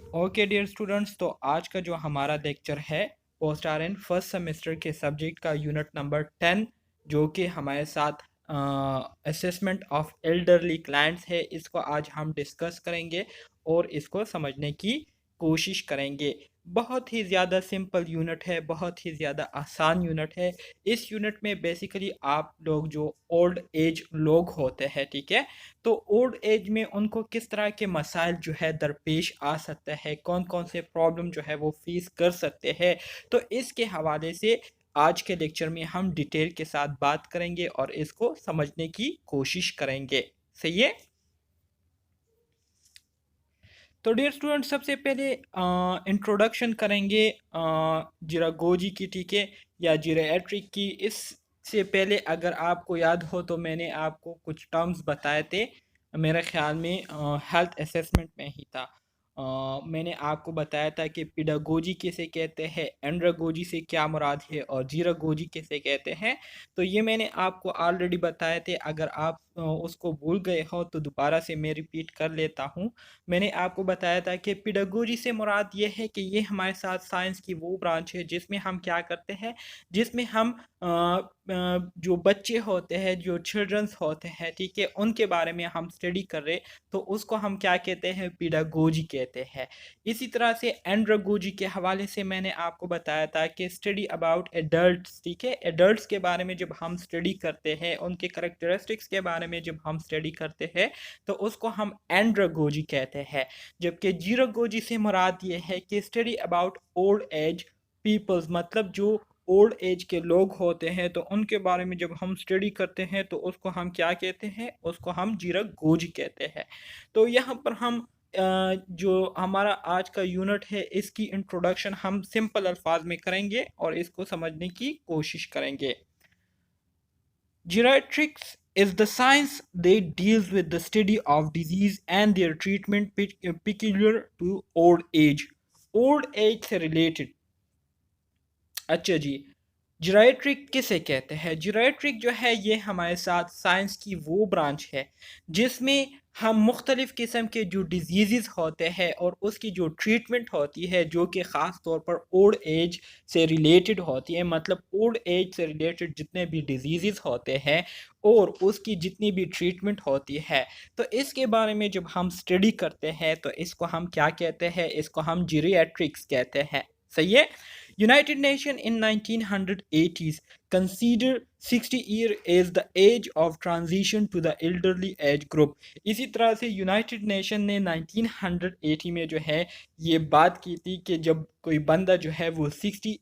Okay dear students, तो आज का जो हमारा लेक्चर है post R N first semester के सब्जेक्ट का यूनिट नंबर 10, जो कि हमारे साथ असेसमेंट ऑफ एल्डरली क्लाइंट्स है, इसको आज हम डिस्कस करेंगे और इसको समझने की कोशिश करेंगे। बहुत ही ज़्यादा सिंपल यूनिट है, बहुत ही ज़्यादा आसान यूनिट है। इस यूनिट में बेसिकली आप लोग जो ओल्ड एज लोग होते हैं, ठीक है, तो ओल्ड एज में उनको किस तरह के मसाइल जो है दरपेश आ सकता है, कौन कौन से प्रॉब्लम जो है वो फेस कर सकते हैं, तो इसके हवाले से आज के लेक्चर में हम डिटेल के साथ बात करेंगे और इसको समझने की कोशिश करेंगे। सही है। तो डियर स्टूडेंट, सबसे पहले इंट्रोडक्शन करेंगे जिरागोजी की, ठीक है, या जीरियाट्रिक की। इससे पहले अगर आपको याद हो तो मैंने आपको कुछ टर्म्स बताए थे, मेरे ख्याल में हेल्थ असेसमेंट में ही था। मैंने आपको बताया था कि पिडागोजी किसे कहते हैं, एंड्रागोजी से क्या मुराद है और जीरागोजी किसे कहते हैं। तो ये मैंने आपको ऑलरेडी बताए थे। अगर आप उसको भूल गए हो तो दोबारा से मैं रिपीट कर लेता हूँ। मैंने आपको बताया था कि पिडागोजी से मुराद ये है कि ये हमारे साथ साइंस की वो ब्रांच है जिसमें हम क्या करते हैं, जिसमें हम जो बच्चे होते हैं, जो चिल्ड्रंस होते हैं, ठीक है, उनके बारे में हम स्टडी कर रहे, तो उसको हम क्या कहते हैं, पिडागोजी कहते हैं। इसी तरह से एंड्रागोजी के हवाले से मैंने आपको बताया था कि स्टडी अबाउट एडल्ट्स, ठीक है, एडल्ट्स के बारे में जब हम स्टडी करते हैं, उनके करेक्टरिस्टिक्स के बारे में जब हम स्टडी करते हैं, तो उसको हम एंड्रागोजी कहते हैं। जबकि जीरोगोजी से मुराद ये है कि study about old age peoples, मतलब जो ओल्ड एज के लोग होते हैं, तो उनके बारे में जब हम स्टडी करते हैं तो उसको हम क्या कहते हैं, उसको हम जीरोगोजी कहते हैं। तो यहाँ पर हम जो हमारा आज का यूनिट है, इसकी इंट्रोडक्शन हम सिंपल अल्फाज में करेंगे और इसको समझने की कोशिश करेंगे। Geriatrics is the science that deals with the study of disease and their treatment peculiar to old age. Old age से related। अच्छा जी, जीराट्रिक किसे कहते हैं? जीराट्रिक जो है ये हमारे साथ साइंस की वो ब्रांच है जिसमें हम मुख्तलिफ़ किस्म के जो डिजीज़ होते हैं और उसकी जो ट्रीटमेंट होती है, जो कि ख़ास तौर पर ओल्ड एज से रिलेटेड होती है, मतलब ओल्ड एज से रिलेटेड जितने भी डिजीज़ होते हैं और उसकी जितनी भी ट्रीटमेंट होती है, तो इसके बारे में जब हम स्टडी करते हैं तो इसको हम क्या कहते हैं, इसको हम जीरियाट्रिक्स कहते हैं। सही है। United Nations in 1980s considered 60 year as the age of transition to the elderly age group। इसी तरह से यूनाइटेड नेशन ने 1980 में जो है ये बात की थी कि जब कोई बंदा जो है वो 60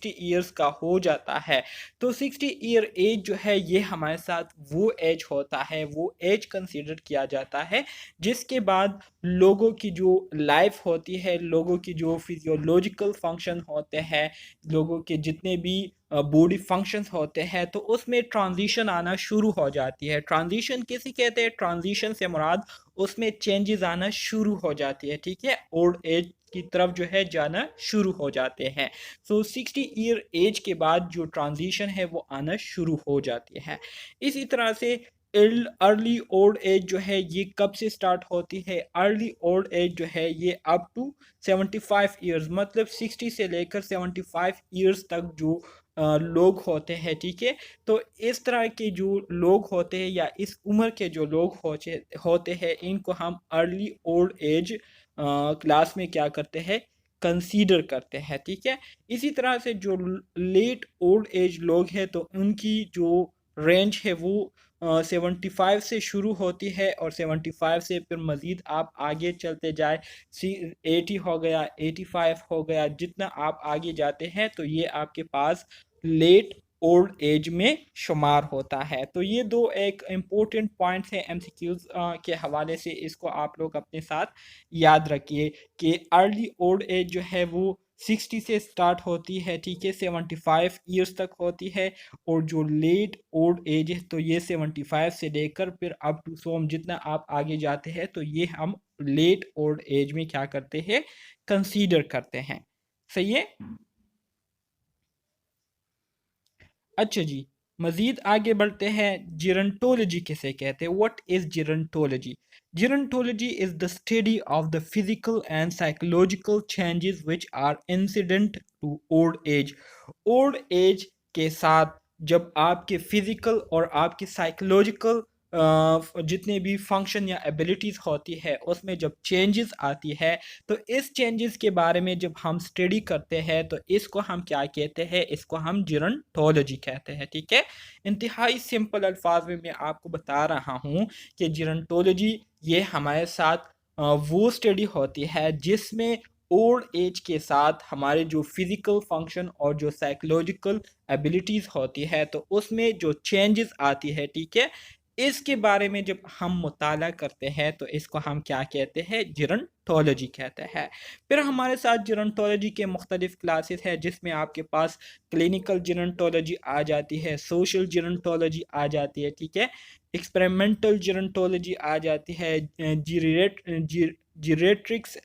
ईयर्स का हो जाता है, तो 60 ईयर एज जो है ये हमारे साथ वो एज होता है, वो एज कंसीडर किया जाता है जिसके बाद लोगों की जो लाइफ होती है, लोगों की जो फिजियोलॉजिकल फंक्शन होते हैं, लोगों के जितने भी बॉडी फंक्शंस होते हैं, तो उसमें ट्रांजिशन आना शुरू हो जाती है। ट्रांजिशन किसे कहते हैं? ट्रांजिशन से मुराद उसमें चेंजेस आना शुरू हो जाती है, ठीक है, ओल्ड एज की तरफ जो है जाना शुरू हो जाते हैं। सो 60 ईयर एज के बाद जो ट्रांजिशन है वो आना शुरू हो जाती है। इसी तरह से अर्ली ओल्ड एज जो है ये कब से स्टार्ट होती है? अर्ली ओल्ड एज जो है ये अप टू 75 ईयर्स, मतलब 60 से लेकर 75 ईयर्स तक जो लोग होते हैं, ठीक है, तो इस तरह के जो लोग होते हैं या इस उम्र के जो लोग होते हैं, इनको हम अर्ली ओल्ड एज क्लास में क्या करते हैं, कंसीडर करते हैं, ठीक है। इसी तरह से जो लेट ओल्ड एज लोग हैं, तो उनकी जो रेंज है वो 75 से शुरू होती है और 75 से फिर मज़ीद आप आगे चलते जाए, 80 हो गया, 85 हो गया, जितना आप आगे जाते हैं तो ये आपके पास लेट ओल्ड एज में शुमार होता है। तो ये दो एक इम्पोर्टेंट पॉइंट्स हैं एमसीक्यूज के हवाले से, इसको आप लोग अपने साथ याद रखिए कि अर्ली ओल्ड एज जो है वो 60 से स्टार्ट होती है, ठीक है, 75 ईयर्स तक होती है, और जो लेट ओल्ड एज है तो ये 75 से लेकर फिर अप टू सोम जितना आप आगे जाते हैं तो ये हम लेट ओल्ड एज में क्या करते हैं, कंसीडर करते हैं। सही है। अच्छा जी, मज़ीद आगे बढ़ते हैं। जिरंटोलॉजी किसे कहते हैं? What is gerontology? Gerontology is the study of the physical and psychological changes which are incident to old age. Old age के साथ जब आपके फिजिकल और आपके साइकोलॉजिकल जितने भी फंक्शन या एबिलिटीज़ होती है उसमें जब चेंजेस आती है, तो इस चेंजेस के बारे में जब हम स्टडी करते हैं तो इसको हम क्या कहते हैं, इसको हम जिरंटोलॉजी कहते हैं। ठीक है, इंतहाई सिंपल अल्फाज में मैं आपको बता रहा हूँ कि जिरंटोलॉजी ये हमारे साथ वो स्टडी होती है जिसमें ओल्ड एज के साथ हमारे जो फिज़िकल फंक्शन और जो साइकोलॉजिकल एबिलिटीज़ होती है तो उसमें जो चेंजेस आती है, ठीक है, इसके बारे में जब हम मुताला करते हैं तो इसको हम क्या कहते हैं, जिरंटोलॉजी कहते हैं। फिर हमारे साथ जिरंटोलॉजी के मुख्तलिफ क्लासेस हैं जिसमें आपके पास क्लिनिकल जिरंटोलॉजी आ जाती है, सोशल जिरंटोलॉजी आ जाती है, ठीक है, एक्सपेरिमेंटल जिरंटोलॉजी आ जाती है, जीरेट्रिक्स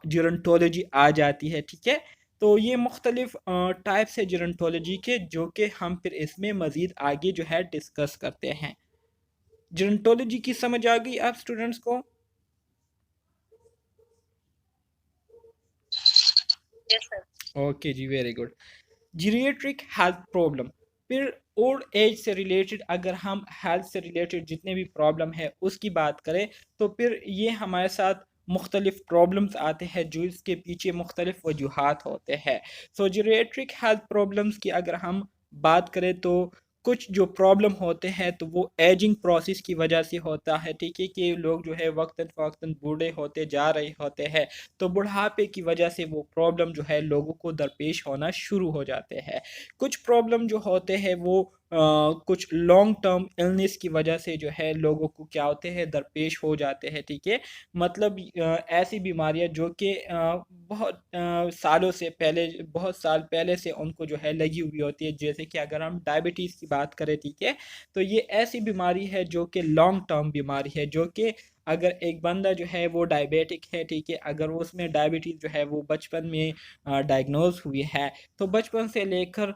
जिरंटोलॉजी आ जाती है। ठीक है, तो ये मुख्तलिफ टाइप्स है जिरंटोलॉजी के जो कि हम फिर इसमें मज़ीद आगे जो है डिस्कस करते हैं। जिरंटोलॉजी की समझ आ गई आप स्टूडेंट्स को? Yes sir. ओके जी, very good. Geriatric health problem, फिर ओल्ड एज से रिलेटेड अगर हम हेल्थ से रिलेटेड जितने भी प्रॉब्लम है उसकी बात करें तो फिर ये हमारे साथ मुख्तलिफ प्रॉब्लम्स आते हैं जो इसके पीछे मुख्तलिफ वजूहात होते हैं। सो जीरियाट्रिक हेल्थ प्रॉब्लम्स की अगर हम बात करें तो कुछ जो प्रॉब्लम होते हैं तो वो एजिंग प्रोसेस की वजह से होता है। ठीक है, कि लोग जो है वक्तन फ़वक्तन बूढ़े होते जा रहे होते हैं तो बुढ़ापे की वजह से वो प्रॉब्लम जो है लोगों को दरपेश होना शुरू हो जाते हैं। कुछ प्रॉब्लम जो होते हैं वो कुछ लॉन्ग टर्म इलनेस की वजह से जो है लोगों को क्या होते हैं, दरपेश हो जाते हैं। ठीक है, मतलब ऐसी बीमारियां जो कि बहुत सालों से पहले, बहुत साल पहले से उनको जो है लगी हुई होती है, जैसे कि अगर हम डायबिटीज़ की बात करें, ठीक है, तो ये ऐसी बीमारी है जो कि लॉन्ग टर्म बीमारी है, जो कि अगर एक बंदा जो है वो डायबिटिक है, ठीक है, अगर उसमें डायबिटीज़ जो है वो बचपन में डायग्नोज हुई है तो बचपन से लेकर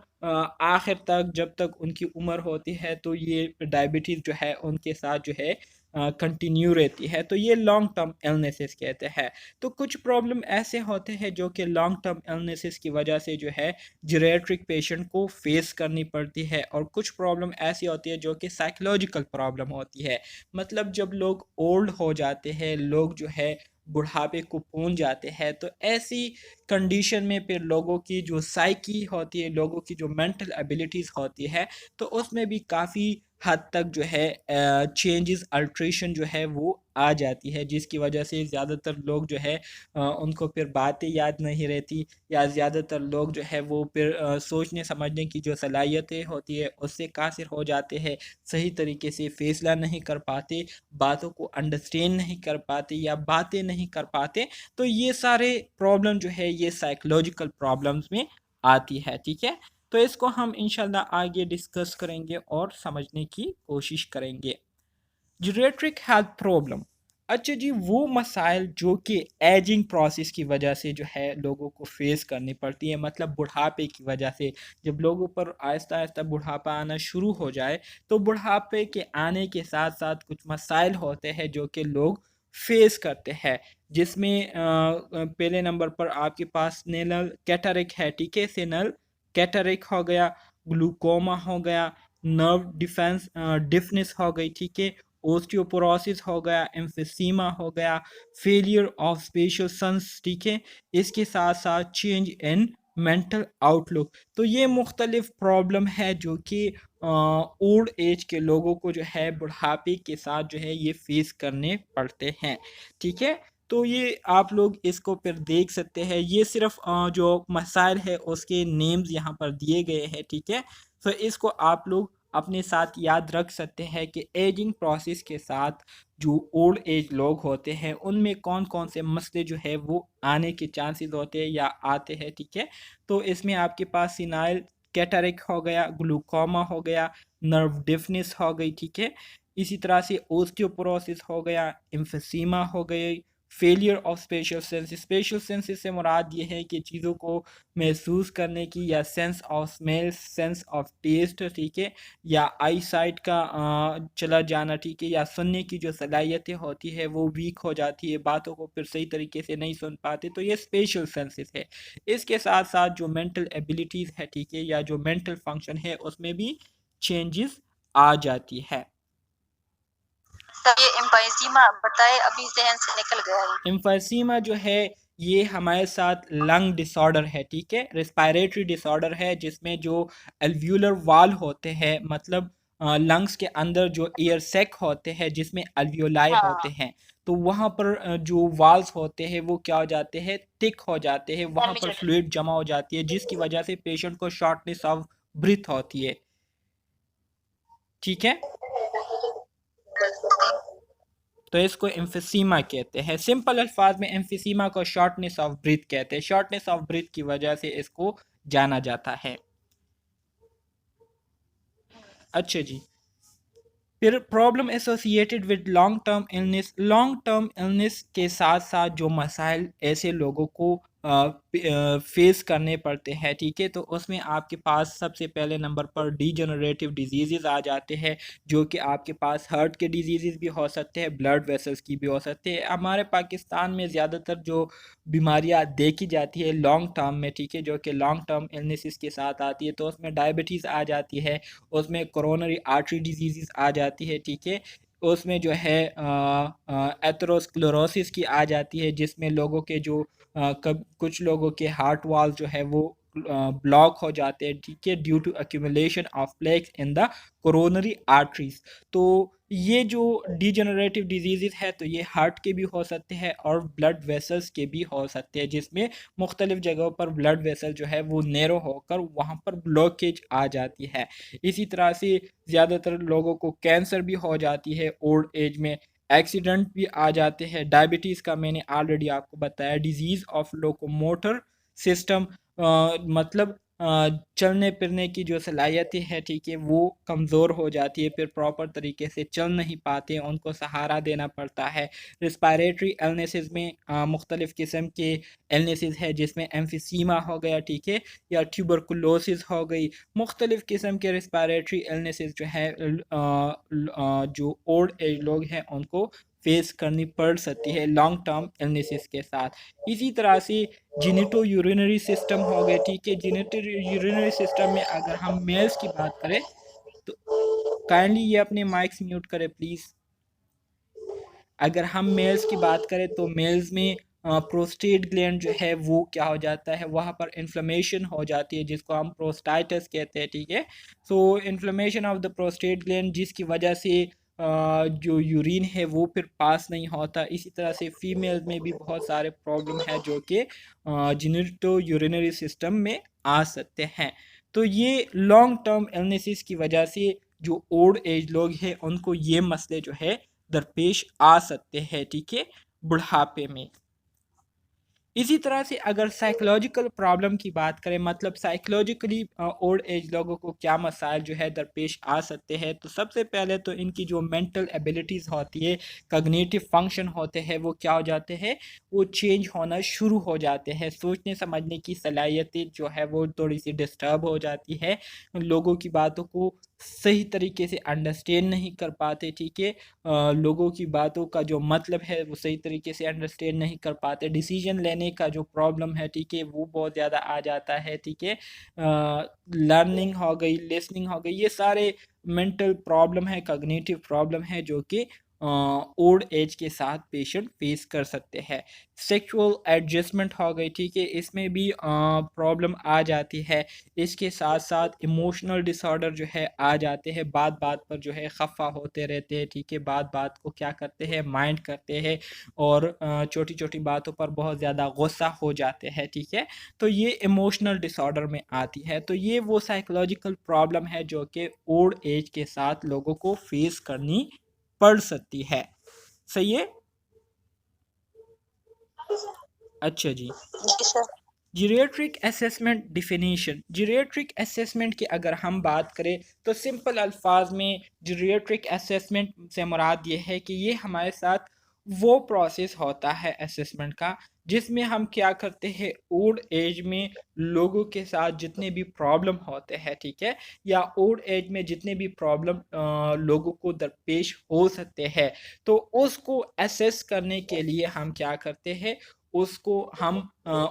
आखिर तक जब तक उनकी उम्र होती है तो ये डायबिटीज़ जो है उनके साथ जो है कंटिन्यू रहती है, तो ये लॉन्ग टर्म इलनेसेस कहते हैं। तो कुछ प्रॉब्लम ऐसे होते हैं जो कि लॉन्ग टर्म इलनेसेस की वजह से जो है जीरियाट्रिक पेशेंट को फेस करनी पड़ती है, और कुछ प्रॉब्लम ऐसी होती है जो कि साइकोलॉजिकल प्रॉब्लम होती है। मतलब जब लोग ओल्ड हो जाते हैं, लोग जो है बुढ़ापे को पहुंच जाते हैं, तो ऐसी कंडीशन में फिर लोगों की जो साइकी होती है, लोगों की जो मेंटल एबिलिटीज़ होती है, तो उसमें भी काफ़ी हद तक जो है चेंजेस, अल्ट्रेशन जो है वो आ जाती है, जिसकी वजह से ज़्यादातर लोग जो है उनको फिर बातें याद नहीं रहती, या ज़्यादातर लोग जो है वो फिर सोचने समझने की जो सलाहियतें होती है उससे कासिर हो जाते हैं, सही तरीके से फ़ैसला नहीं कर पाते, बातों को अंडरस्टैंड नहीं कर पाते या बातें नहीं कर पाते। तो ये सारे प्रॉब्लम जो है ये साइकोलॉजिकल प्रॉब्लम्स में आती है। ठीक है, तो इसको हम इंशाल्लाह आगे डिस्कस करेंगे और समझने की कोशिश करेंगे। जीरियाट्रिक हेल्थ प्रॉब्लम, अच्छा जी, वो मसाइल जो कि एजिंग प्रोसेस की वजह से जो है लोगों को फेस करनी पड़ती है, मतलब बुढ़ापे की वजह से जब लोगों पर आहिस्ता आहिस्ता बुढ़ापा आना शुरू हो जाए तो बुढ़ापे के आने के साथ साथ कुछ मसाइल होते हैं जो कि लोग फेस करते हैं, जिसमें पहले नंबर पर आपके पास नेनल कैटरिक है। ठीक है, सेनल कैटरिक हो गया, ग्लूकोमा हो गया, नर्व डिफेंस डिफनेस हो गई, ठीक है, ओस्टियोपोरोसिस हो गया, एम्फिसीमा हो गया, फेलियर ऑफ स्पेशल सेंस, ठीक है, इसके साथ साथ चेंज इन मेंटल आउटलुक। तो ये मुख्तलिफ प्रॉब्लम है जो कि ओल्ड एज के लोगों को जो है बुढ़ापे के साथ जो है ये फेस करने पड़ते हैं। ठीक है, तो ये आप लोग इसको फिर देख सकते हैं, ये सिर्फ जो मसाइल है उसके नेम्स यहाँ पर दिए गए हैं। ठीक है, तो इसको आप लोग अपने साथ याद रख सकते हैं कि एजिंग प्रोसेस के साथ जो ओल्ड एज लोग होते हैं उनमें कौन कौन से मसले जो है वो आने के चांसेस होते हैं या आते हैं। ठीक है, तो इसमें आपके पास सिनाइल कैटरिक हो गया, ग्लूकोमा हो गया, नर्व डिफनेस हो गई, ठीक है, इसी तरह से ओस्टियोपोरोसिस हो गया, एम्फिसीमा हो गई, फेलियर ऑफ स्पेशल सेंसेस से मुराद ये है कि चीज़ों को महसूस करने की, या sense of smell, sense of taste, ठीक है, या आई साइट का चला जाना, ठीक है, या सुनने की जो सलाहियतें होती है वो वीक हो जाती है, बातों को फिर सही तरीके से नहीं सुन पाते, तो ये स्पेशल सेंसेस है। इसके साथ साथ जो मेंटल एबिलिटीज़ है, ठीक है, या जो मेंटल फंक्शन है उसमें भी चेंजेस आ जाती है। ये एम्फाइसीमा बताए, अभी जहन से निकल गया है। एम्फाइसीमा जो है ये हमारे साथ लंग डिसऑर्डर है, ठीक है, रेस्पिरेटरी डिसऑर्डर है, जिसमें जो एल्व्यूलर वाल होते हैं, मतलब लंग्स के अंदर जो एयर सेक होते हैं जिसमें अल्वियोलाई होते हैं, तो वहाँ पर जो वाल्स होते हैं वो क्या हो जाते हैं, थिक हो जाते हैं, वहाँ पर फ्लूइड जमा हो जाती है, जिसकी वजह से पेशेंट को शॉर्टनेस ऑफ ब्रीथ होती है, ठीक है। तो इसको एम्फीसीमा कहते हैं। सिंपल अल्फाज में एम्फीसीमा को शॉर्टनेस ऑफ ब्रीथ कहते हैं। शॉर्टनेस ऑफ ब्रीथ की वजह से इसको जाना जाता है। अच्छा जी, फिर problem associated with long term illness. Long term illness के साथ साथ जो मसाइल ऐसे लोगों को फेस करने पड़ते हैं, ठीक है, तो उसमें आपके पास सबसे पहले नंबर पर डीजनरेटिव डिजीज़ आ जाते हैं, जो कि आपके पास हार्ट के डिजीज़ भी हो सकते हैं, ब्लड वेसल्स की भी हो सकते हैं। हमारे पाकिस्तान में ज़्यादातर जो बीमारियां देखी जाती है लॉन्ग टर्म में, ठीक है, जो कि लॉन्ग टर्म इलनेसिस के साथ आती है, तो उसमें डायबिटीज़ आ जाती है, उसमें कोरोनरी आर्टरी डिजीज़ आ जाती है, ठीक है, उसमें जो है एथेरोस्क्लेरोसिस की आ जाती है, जिसमें लोगों के जो कुछ लोगों के हार्ट वाल जो है वो ब्लॉक हो जाते हैं, ठीक है, due to accumulation of plaques in the coronary arteries. तो ये जो डिजेनरेटिव डिजीज़ है तो ये हार्ट के भी हो सकते हैं और ब्लड वेसल्स के भी हो सकते हैं, जिसमें मुख्तलिफ जगहों पर ब्लड वेसल जो है वो नैरो होकर वहाँ पर ब्लॉकेज आ जाती है। इसी तरह से ज़्यादातर लोगों को कैंसर भी हो जाती है ओल्ड एज में, एक्सीडेंट भी आ जाते हैं। डायबिटीज़ का मैंने ऑलरेडी आपको बताया। डिजीज़ ऑफ लोकोमोटर सिस्टम, मतलब चलने फिरने की जो सलाहियतें हैं, ठीक है, वो कमज़ोर हो जाती है, फिर प्रॉपर तरीके से चल नहीं पाते हैं, उनको सहारा देना पड़ता है। रिस्पायरेटरी इलनेसेस में मुख्तलिफ़ किस्म के इलनेसेस है, जिसमें एम्फीसीमा हो गया, ठीक है, या ट्यूबरकुलोसिस हो गई। मुख्तलिफ़ किस्म के रिस्पायरेटरी इलनेसेस जो है जो ओल्ड एज लोग हैं उनको फेस करनी पड़ सकती है लॉन्ग टर्म इलनेसेस के साथ। इसी तरह से जिनेटो यूरिनरी सिस्टम हो गए, ठीक है, जिनेटो यूरिनरी सिस्टम में अगर हम मेल्स की बात करें तो काइंडली ये अपने माइक्स म्यूट करें प्लीज़। अगर हम मेल्स की बात करें तो मेल्स में प्रोस्टेट ग्लैंड जो है वो क्या हो जाता है, वहाँ पर इन्फ्लेमेशन हो जाती है, जिसको हम प्रोस्टाइटिस कहते हैं, ठीक है। So inflammation of the prostate gland, जिसकी वजह से जो यूरिन है वो फिर पास नहीं होता। इसी तरह से फीमेल में भी बहुत सारे प्रॉब्लम है जो कि जेनिटो यूरिनरी सिस्टम में आ सकते हैं। तो ये लॉन्ग टर्म इलनेसिस की वजह से जो ओल्ड एज लोग हैं उनको ये मसले जो है दरपेश आ सकते हैं, ठीक है, बुढ़ापे में। इसी तरह से अगर साइकोलॉजिकल प्रॉब्लम की बात करें, मतलब साइकोलॉजिकली ओल्ड एज लोगों को क्या मसाइल जो है दरपेश आ सकते हैं, तो सबसे पहले तो इनकी जो मेंटल एबिलिटीज़ होती है, कग्निटिव फंक्शन होते हैं, वो क्या हो जाते हैं, वो चेंज होना शुरू हो जाते हैं। सोचने समझने की सलाहियतें जो है वो थोड़ी सी डिस्टर्ब हो जाती है, लोगों की बातों को सही तरीके से अंडरस्टैंड नहीं कर पाते, ठीक है, लोगों की बातों का जो मतलब है वो सही तरीके से अंडरस्टैंड नहीं कर पाते। डिसीजन लेने का जो प्रॉब्लम है, ठीक है, वो बहुत ज़्यादा आ जाता है, ठीक है। लर्निंग हो गई, लिसनिंग हो गई, ये सारे मेंटल प्रॉब्लम है, कग्निटिव प्रॉब्लम है, जो कि ओल्ड एज के साथ पेशेंट फेस कर सकते हैं। सेक्सुअल एडजस्टमेंट हो गई, ठीक है, इसमें भी प्रॉब्लम आ जाती है। इसके साथ साथ इमोशनल डिसऑर्डर जो है आ जाते हैं, बात बात पर जो है खफा होते रहते हैं, ठीक है, बात बात को क्या करते हैं, माइंड करते हैं, और छोटी छोटी बातों पर बहुत ज़्यादा गुस्सा हो जाते हैं, ठीक है। तो ये इमोशनल डिसऑर्डर में आती है। तो ये वो साइकोलॉजिकल प्रॉब्लम है जो कि ओल्ड एज के साथ लोगों को फेस करनी पड़ सकती है। सही है। अच्छा जी, geriatric assessment definition. Geriatric assessment की अगर हम बात करें तो सिंपल अल्फाज में जीरियाट्रिक असेसमेंट से मुराद ये है कि ये हमारे साथ वो प्रोसेस होता है असेसमेंट का, जिसमें हम क्या करते हैं, ओल्ड एज में लोगों के साथ जितने भी प्रॉब्लम होते हैं, ठीक है, या ओल्ड एज में जितने भी प्रॉब्लम लोगों को दरपेश हो सकते हैं, तो उसको असेस करने के लिए हम क्या करते हैं, उसको हम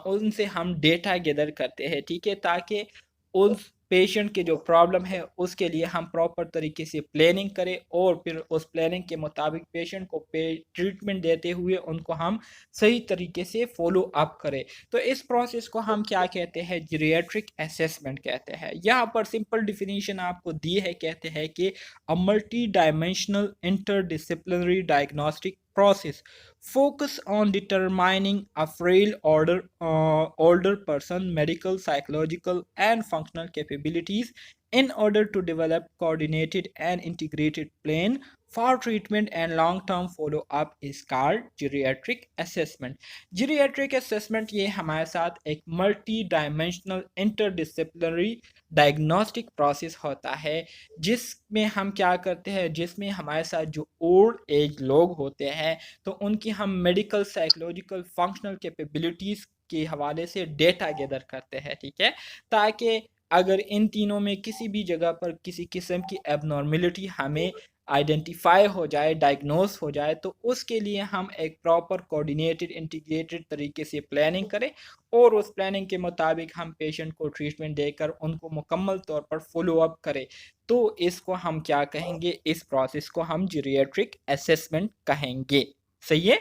उनसे हम डेटा गैदर करते हैं, ठीक है, ताकि उस पेशेंट के जो प्रॉब्लम है उसके लिए हम प्रॉपर तरीके से प्लानिंग करें, और फिर उस प्लानिंग के मुताबिक पेशेंट को ट्रीटमेंट देते हुए उनको हम सही तरीके से फॉलो अप करें। तो इस प्रोसेस को हम क्या कहते हैं, जीरियाट्रिक असेसमेंट कहते हैं। यहाँ पर सिंपल डिफिनीशन आपको दी है, कहते हैं कि a multi dimensional interdisciplinary diagnostic process focus on determining a frail older person medical, psychological, and functional capabilities in order to develop coordinated and integrated plan for treatment and long-term follow-up is called geriatric assessment. Geriatric assessment ये हमारे साथ एक multi dimensional interdisciplinary diagnostic process होता है, जिसमें हम क्या करते हैं, जिसमें हमारे साथ जो ओल्ड एज लोग होते हैं, तो उनकी हम मेडिकल, साइकोलॉजिकल, फंक्शनल कैपेबिलिटीज़ के हवाले से डेटा गैदर करते हैं, ठीक है, ताकि अगर इन तीनों में किसी भी जगह पर किसी किस्म की एबनॉर्मेलिटी हमें आइडेंटिफाई हो जाए, डायग्नोस हो जाए, तो उसके लिए हम एक प्रॉपर कोऑर्डिनेटेड इंटीग्रेटेड तरीके से प्लानिंग करें, और उस प्लानिंग के मुताबिक हम पेशेंट को ट्रीटमेंट देकर उनको मुकम्मल तौर पर फॉलो अप करें। तो इसको हम क्या कहेंगे, इस प्रोसेस को हम जीरियाट्रिक असेसमेंट कहेंगे। सही है।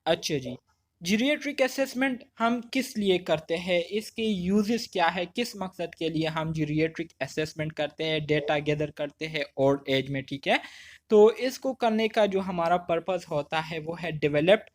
अच्छा जी, जीरियाट्रिक असेसमेंट हम किस लिए करते हैं, इसके यूजेस क्या है, किस मकसद के लिए हम जीरियाट्रिक असेसमेंट करते हैं, डेटा गैदर करते हैं ओल्ड एज में, ठीक है। तो इसको करने का जो हमारा पर्पस होता है वो है developed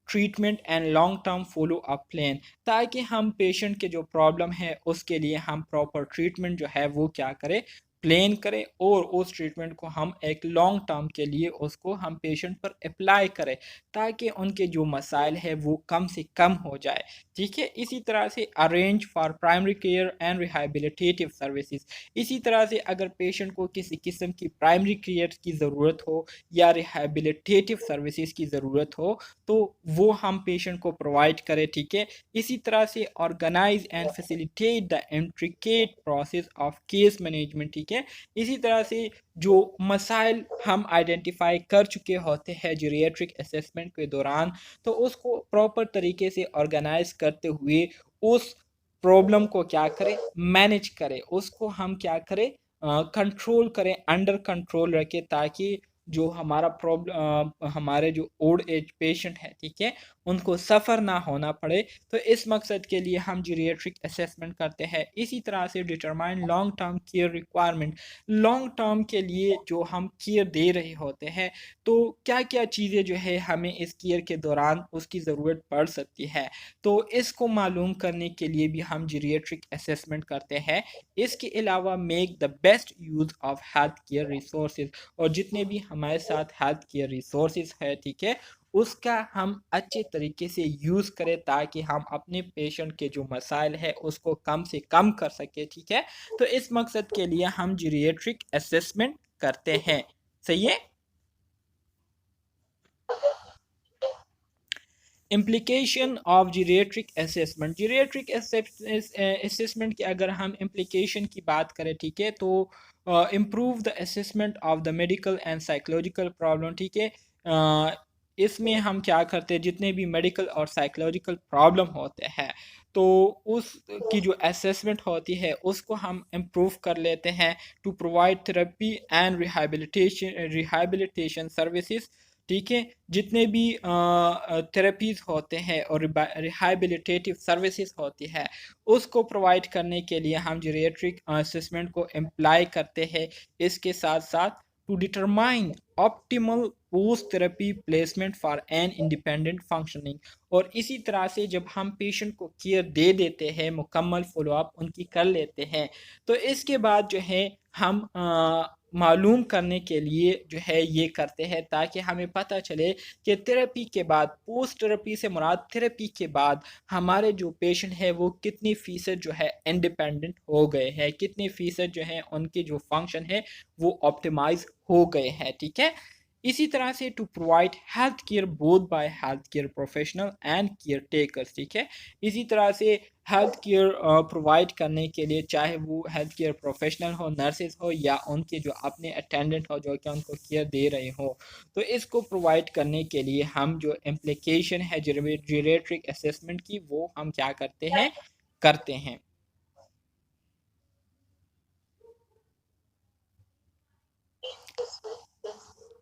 treatment and long term follow up plan, ताकि हम पेशेंट के जो प्रॉब्लम है उसके लिए हम प्रॉपर ट्रीटमेंट जो है वो क्या करें, प्लान करें, और उस ट्रीटमेंट को हम एक लॉन्ग टर्म के लिए उसको हम पेशेंट पर अप्लाई करें, ताकि उनके जो मसाइल है वो कम से कम हो जाए, ठीक है। इसी तरह से arrange for primary care and rehabilitative services, इसी तरह से अगर पेशेंट को किसी किस्म की प्राइमरी केयर की ज़रूरत हो या रिहैबिलिटेटिव सर्विसेज की ज़रूरत हो, तो वो हम पेशेंट को प्रोवाइड करें, ठीक है। इसी तरह से organise and facilitate the intricate process of case management, ठीक है। इसी तरह से जो मसाइल हम आइडेंटिफाई कर चुके होते हैं जीरियाट्रिक असेसमेंट के दौरान, तो उसको प्रॉपर तरीके से ऑर्गेनाइज करते हुए उस प्रॉब्लम को क्या करें, मैनेज करें, उसको हम क्या करें, कंट्रोल करें, अंडर कंट्रोल रखें, ताकि जो हमारा प्रॉब्लम हमारे जो ओल्ड एज पेशेंट है, ठीक है, उनको सफ़र ना होना पड़े। तो इस मकसद के लिए हम जीरियाट्रिक असेसमेंट करते हैं। इसी तरह से determine long term care requirement, long term के लिए जो हम केयर दे रहे होते हैं, तो क्या क्या चीज़ें जो है हमें इस केयर के दौरान उसकी ज़रूरत पड़ सकती है, तो इसको मालूम करने के लिए भी हम जीरियाट्रिक असेसमेंट करते हैं। इसके अलावा make the best use of health care resources, और जितने भी हमारे साथ हेल्थ केयर रिसोर्सेज है, ठीक है, उसका हम अच्छे तरीके से यूज़ करें, ताकि हम अपने पेशेंट के जो मसाइल है उसको कम से कम कर सके, ठीक है। तो इस मकसद के लिए हम जीरियाट्रिक असेसमेंट करते हैं। सही है। Implication of geriatric assessment, geriatric assessment की अगर हम इम्प्लीकेशन की बात करें, ठीक है, तो improve the assessment of the medical and psychological problem, ठीक है। इसमें हम क्या करते हैं, जितने भी मेडिकल और साइकोलॉजिकल प्रॉब्लम होते हैं, तो उसकी जो असेसमेंट होती है उसको हम इम्प्रूव कर लेते हैं, to provide therapy and rehabilitation services, ठीक है। जितने भी थेरेपीज़ होते हैं और रिहैबिलिटेटिव सर्विसेज होती है, उसको प्रोवाइड करने के लिए हम जीरियाट्रिक असेसमेंट को अप्लाई करते हैं। इसके साथ साथ to determine optimal post therapy placement for an independent functioning, और इसी तरह से जब हम पेशेंट को केयर दे देते हैं, मुकम्मल फॉलोअप उनकी कर लेते हैं, तो इसके बाद जो है हम मालूम करने के लिए जो है ये करते हैं, ताकि हमें पता चले कि थेरेपी के बाद, पोस्ट थेरेपी से मुराद थेरेपी के बाद हमारे जो पेशेंट है वो कितनी फ़ीसद जो है इंडिपेंडेंट हो गए हैं, कितनी फ़ीसद जो है उनके जो फंक्शन है वो ऑप्टिमाइज हो गए हैं, ठीक है। इसी तरह से to provide health care both by health care professional and care takers, ठीक है। इसी तरह से हेल्थ केयर प्रोवाइड करने के लिए, चाहे वो हेल्थ केयर प्रोफेशनल हो, नर्सेज हो, या उनके जो अपने अटेंडेंट हो जो कि उनको केयर दे रहे हो, तो इसको प्रोवाइड करने के लिए हम जो इम्प्लीकेशन है जीरियाट्रिक असेसमेंट की, वो हम क्या करते हैं।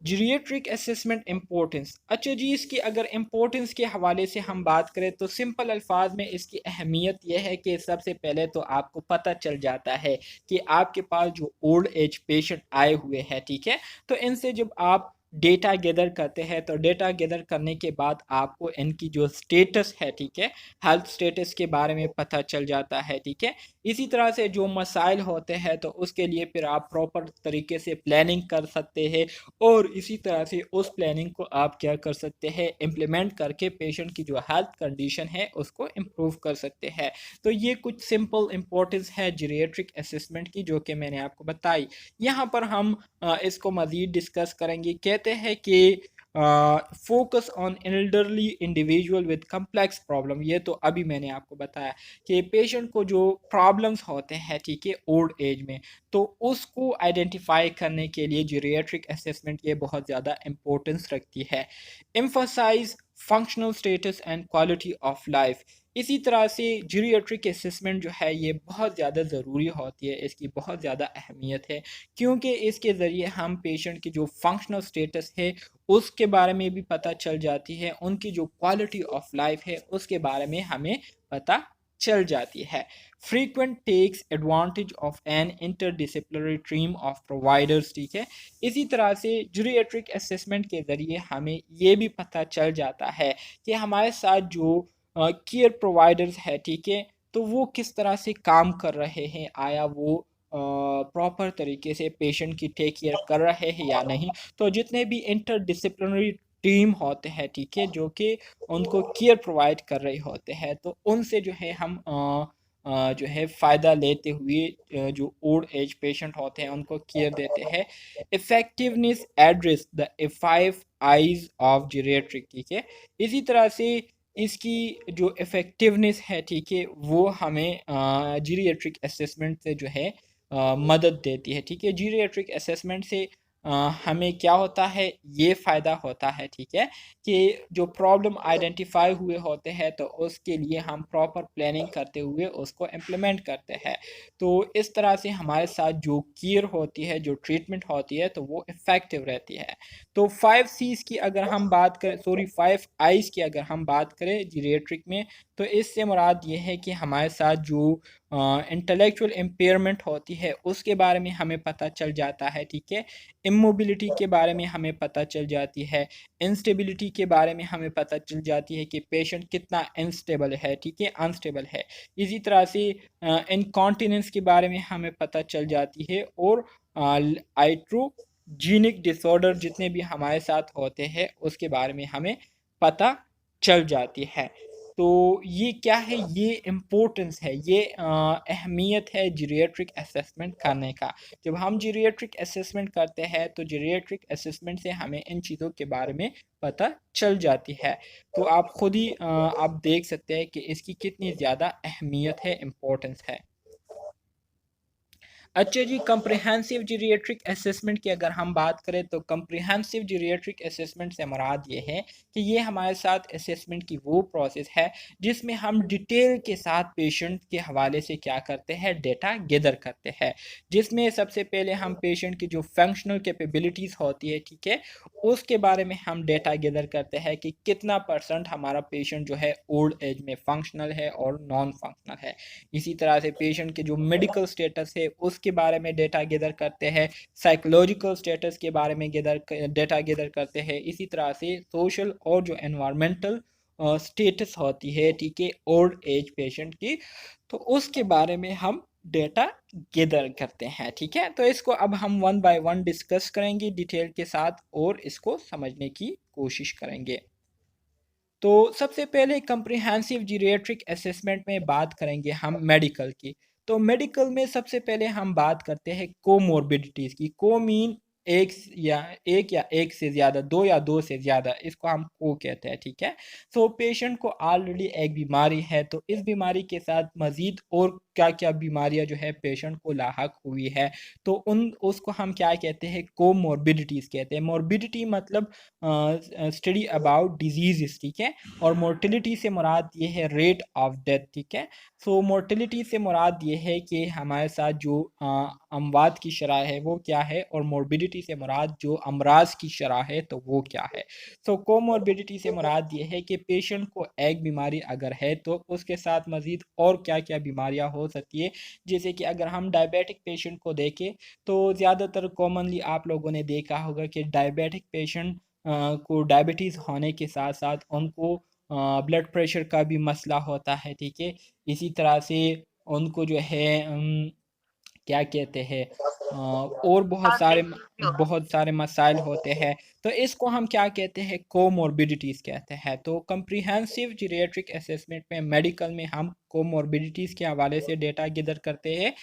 Geriatric assessment importance. अच्छा जी, इसकी अगर इम्पोर्टेंस के हवाले से हम बात करें तो सिंपल अल्फाज में इसकी अहमियत यह है कि सबसे पहले तो आपको पता चल जाता है कि आपके पास जो ओल्ड एज पेशेंट आए हुए हैं, ठीक है, तो इनसे जब आप डेटा गैदर करते हैं तो डेटा गैदर करने के बाद आपको इनकी जो स्टेटस है, ठीक है, हेल्थ स्टेटस के बारे में पता चल जाता है, ठीक है। इसी तरह से जो मसाइल होते हैं तो उसके लिए फिर आप प्रॉपर तरीके से प्लानिंग कर सकते हैं, और इसी तरह से उस प्लानिंग को आप क्या कर सकते हैं, इम्प्लीमेंट करके पेशेंट की जो हेल्थ कंडीशन है उसको इम्प्रूव कर सकते हैं। तो ये कुछ सिंपल इंपॉर्टेंस है जीरियाट्रिक असेसमेंट की जो कि मैंने आपको बताई। यहाँ पर हम इसको मज़ीद डिस्कस करेंगे। कहते हैं कि focus on elderly individual with complex problem, ये तो अभी मैंने आपको बताया कि पेशेंट को जो प्रॉब्लम्स होते हैं, ठीक है, ओल्ड एज में, तो उसको आइडेंटिफाई करने के लिए जीरियाट्रिक असेसमेंट ये बहुत ज़्यादा इम्पोर्टेंस रखती है। Emphasise functional status and quality of life. इसी तरह से जीरियाट्रिक असेसमेंट जो है ये बहुत ज़्यादा ज़रूरी होती है, इसकी बहुत ज़्यादा अहमियत है, क्योंकि इसके ज़रिए हम पेशेंट की जो फंक्शनल स्टेटस है उसके बारे में भी पता चल जाती है, उनकी जो क्वालिटी ऑफ लाइफ है उसके बारे में हमें पता चल जाती है। Frequent takes advantage of an interdisciplinary team of providers, ठीक है। इसी तरह से जीरियाट्रिक असेसमेंट के ज़रिए हमें ये भी पता चल जाता है कि हमारे साथ जो केयर प्रोवाइडर्स है, ठीक है, तो वो किस तरह से काम कर रहे हैं, आया वो प्रॉपर तरीके से पेशेंट की टेक केयर कर रहे हैं या नहीं। तो जितने भी इंटरडिसिप्लिनरी टीम होते हैं, ठीक है, जो कि उनको केयर प्रोवाइड कर रहे होते हैं, तो उनसे जो है हम जो है फ़ायदा लेते हुए जो ओल्ड एज पेशेंट होते हैं उनको केयर देते हैं। Effectiveness address the 5 eyes of geriatric, ठीक है। इसी तरह से इसकी जो इफ़ेक्टिवनेस है, ठीक है, वो हमें जीरियाट्रिक असेसमेंट से जो है मदद देती है, ठीक है। जीरियाट्रिक असेसमेंट से अ, हमें क्या होता है, ये फ़ायदा होता है, ठीक है, कि जो प्रॉब्लम आइडेंटिफाई हुए होते हैं तो उसके लिए हम प्रॉपर प्लानिंग करते हुए उसको इम्प्लीमेंट करते हैं। तो इस तरह से हमारे साथ जो केयर होती है, जो ट्रीटमेंट होती है, तो वो इफ़ेक्टिव रहती है। तो 5 C's की अगर हम बात करें, सॉरी 5 I's की अगर हम बात करें जीरियाट्रिक में, तो इससे मुराद ये है कि हमारे साथ जो इंटेलेक्चुअल इम्पेयरमेंट होती है उसके बारे में हमें पता चल जाता है, ठीक है। इमोबिलिटी के बारे में हमें पता चल जाती है। इंस्टेबिलिटी के बारे में हमें पता चल जाती है कि पेशेंट कितना अनस्टेबल है, ठीक है, अनस्टेबल है। इसी तरह से इनकॉन्टिनेंस के बारे में हमें पता चल जाती है, और आइट्रोजीनिक डिसऑर्डर जितने भी हमारे साथ होते हैं उसके बारे में हमें पता चल जाती है। तो ये क्या है, ये इम्पोर्टेंस है, ये अहमियत है जीरियाट्रिक असेसमेंट करने का। जब हम जीरियाट्रिक असेसमेंट करते हैं तो जीरियाट्रिक असेसमेंट से हमें इन चीज़ों के बारे में पता चल जाती है। तो आप खुद ही आप देख सकते हैं कि इसकी कितनी ज़्यादा अहमियत है, इम्पोर्टेंस है। अच्छा जी, कम्प्रिहेंसिव जीरियाट्रिक असेसमेंट की अगर हम बात करें तो कम्प्रिहेंसिव जीरियाट्रिक असेसमेंट से मुराद ये है कि ये हमारे साथ असेसमेंट की वो प्रोसेस है जिसमें हम डिटेल के साथ पेशेंट के हवाले से क्या करते हैं, डेटा गैदर करते हैं, जिसमें सबसे पहले हम पेशेंट की जो फंक्शनल कैपेबिलिटीज़ होती है, ठीक है, उसके बारे में हम डेटा गैदर करते हैं कि कितना परसेंट हमारा पेशेंट जो है ओल्ड एज में फंक्शनल है और नॉन फंक्शनल है। इसी तरह से पेशेंट के जो मेडिकल स्टेटस है उसके बारे में डेटा गैदर करते हैं, साइकोलॉजिकल स्टेटस के बारे में डेटा गैदर करते हैं। इसी तरह से सोशल और जो एनवायरमेंटल स्टेटस होती है, ठीक है, ओल्ड एज पेशेंट की, तो उसके बारे में हम डेटा गैदर करते हैं। ठीक है, तो इसको अब हम वन बाय वन डिस्कस करेंगे डिटेल के साथ और इसको समझने की कोशिश करेंगे। तो सबसे पहले कंप्रिहेंसिव जीरियाट्रिक असेसमेंट में बात करेंगे हम मेडिकल की। तो मेडिकल में सबसे पहले हम बात करते हैं कोमोर्बिडिटीज़ की। को मीन एक या एक से ज़्यादा, दो या दो से ज़्यादा, इसको हम को कहते हैं। ठीक है, सो पेशेंट को ऑलरेडी एक बीमारी है, तो इस बीमारी के साथ मज़ीद और क्या क्या बीमारियां जो है पेशेंट को लाहक हुई है, तो उसको हम क्या कहते हैं, कोमोर्बिडिटीज़ कहते हैं। मोर्बिडिटी मतलब स्टडी अबाउट डिजीज़। ठीक है, और मोर्टिलिटी से मुराद ये है रेट ऑफ डेथ। ठीक है, सो मोर्टिलिटी से मुराद ये है कि हमारे साथ जो अमवात की शरह है वो क्या है, और मोर्बिडिटी से मुराद जो अमराज की शरह है तो वो क्या है। सो कोमोर्बिडिटी से मुराद ये है कि पेशेंट को एक बीमारी अगर है तो उसके साथ मज़ीद और क्या क्या बीमारियां हो सकती है। जैसे कि अगर हम डायबिटिक पेशेंट को देखें तो ज़्यादातर कॉमनली आप लोगों ने देखा होगा कि डायबिटिक पेशेंट को डायबिटीज़ होने के साथ साथ उनको ब्लड प्रेशर का भी मसला होता है। ठीक है, इसी तरह से उनको जो है क्या कहते हैं और बहुत सारे मसाइल होते हैं। तो इसको हम क्या कहते हैं, कोमोर्बिडिटीज़ कहते हैं। तो कंप्रिहेंसिव जीरियाट्रिक असेसमेंट में मेडिकल में हम कोमोर्बिडिटीज़ के हवाले से डेटा गैदर करते हैं,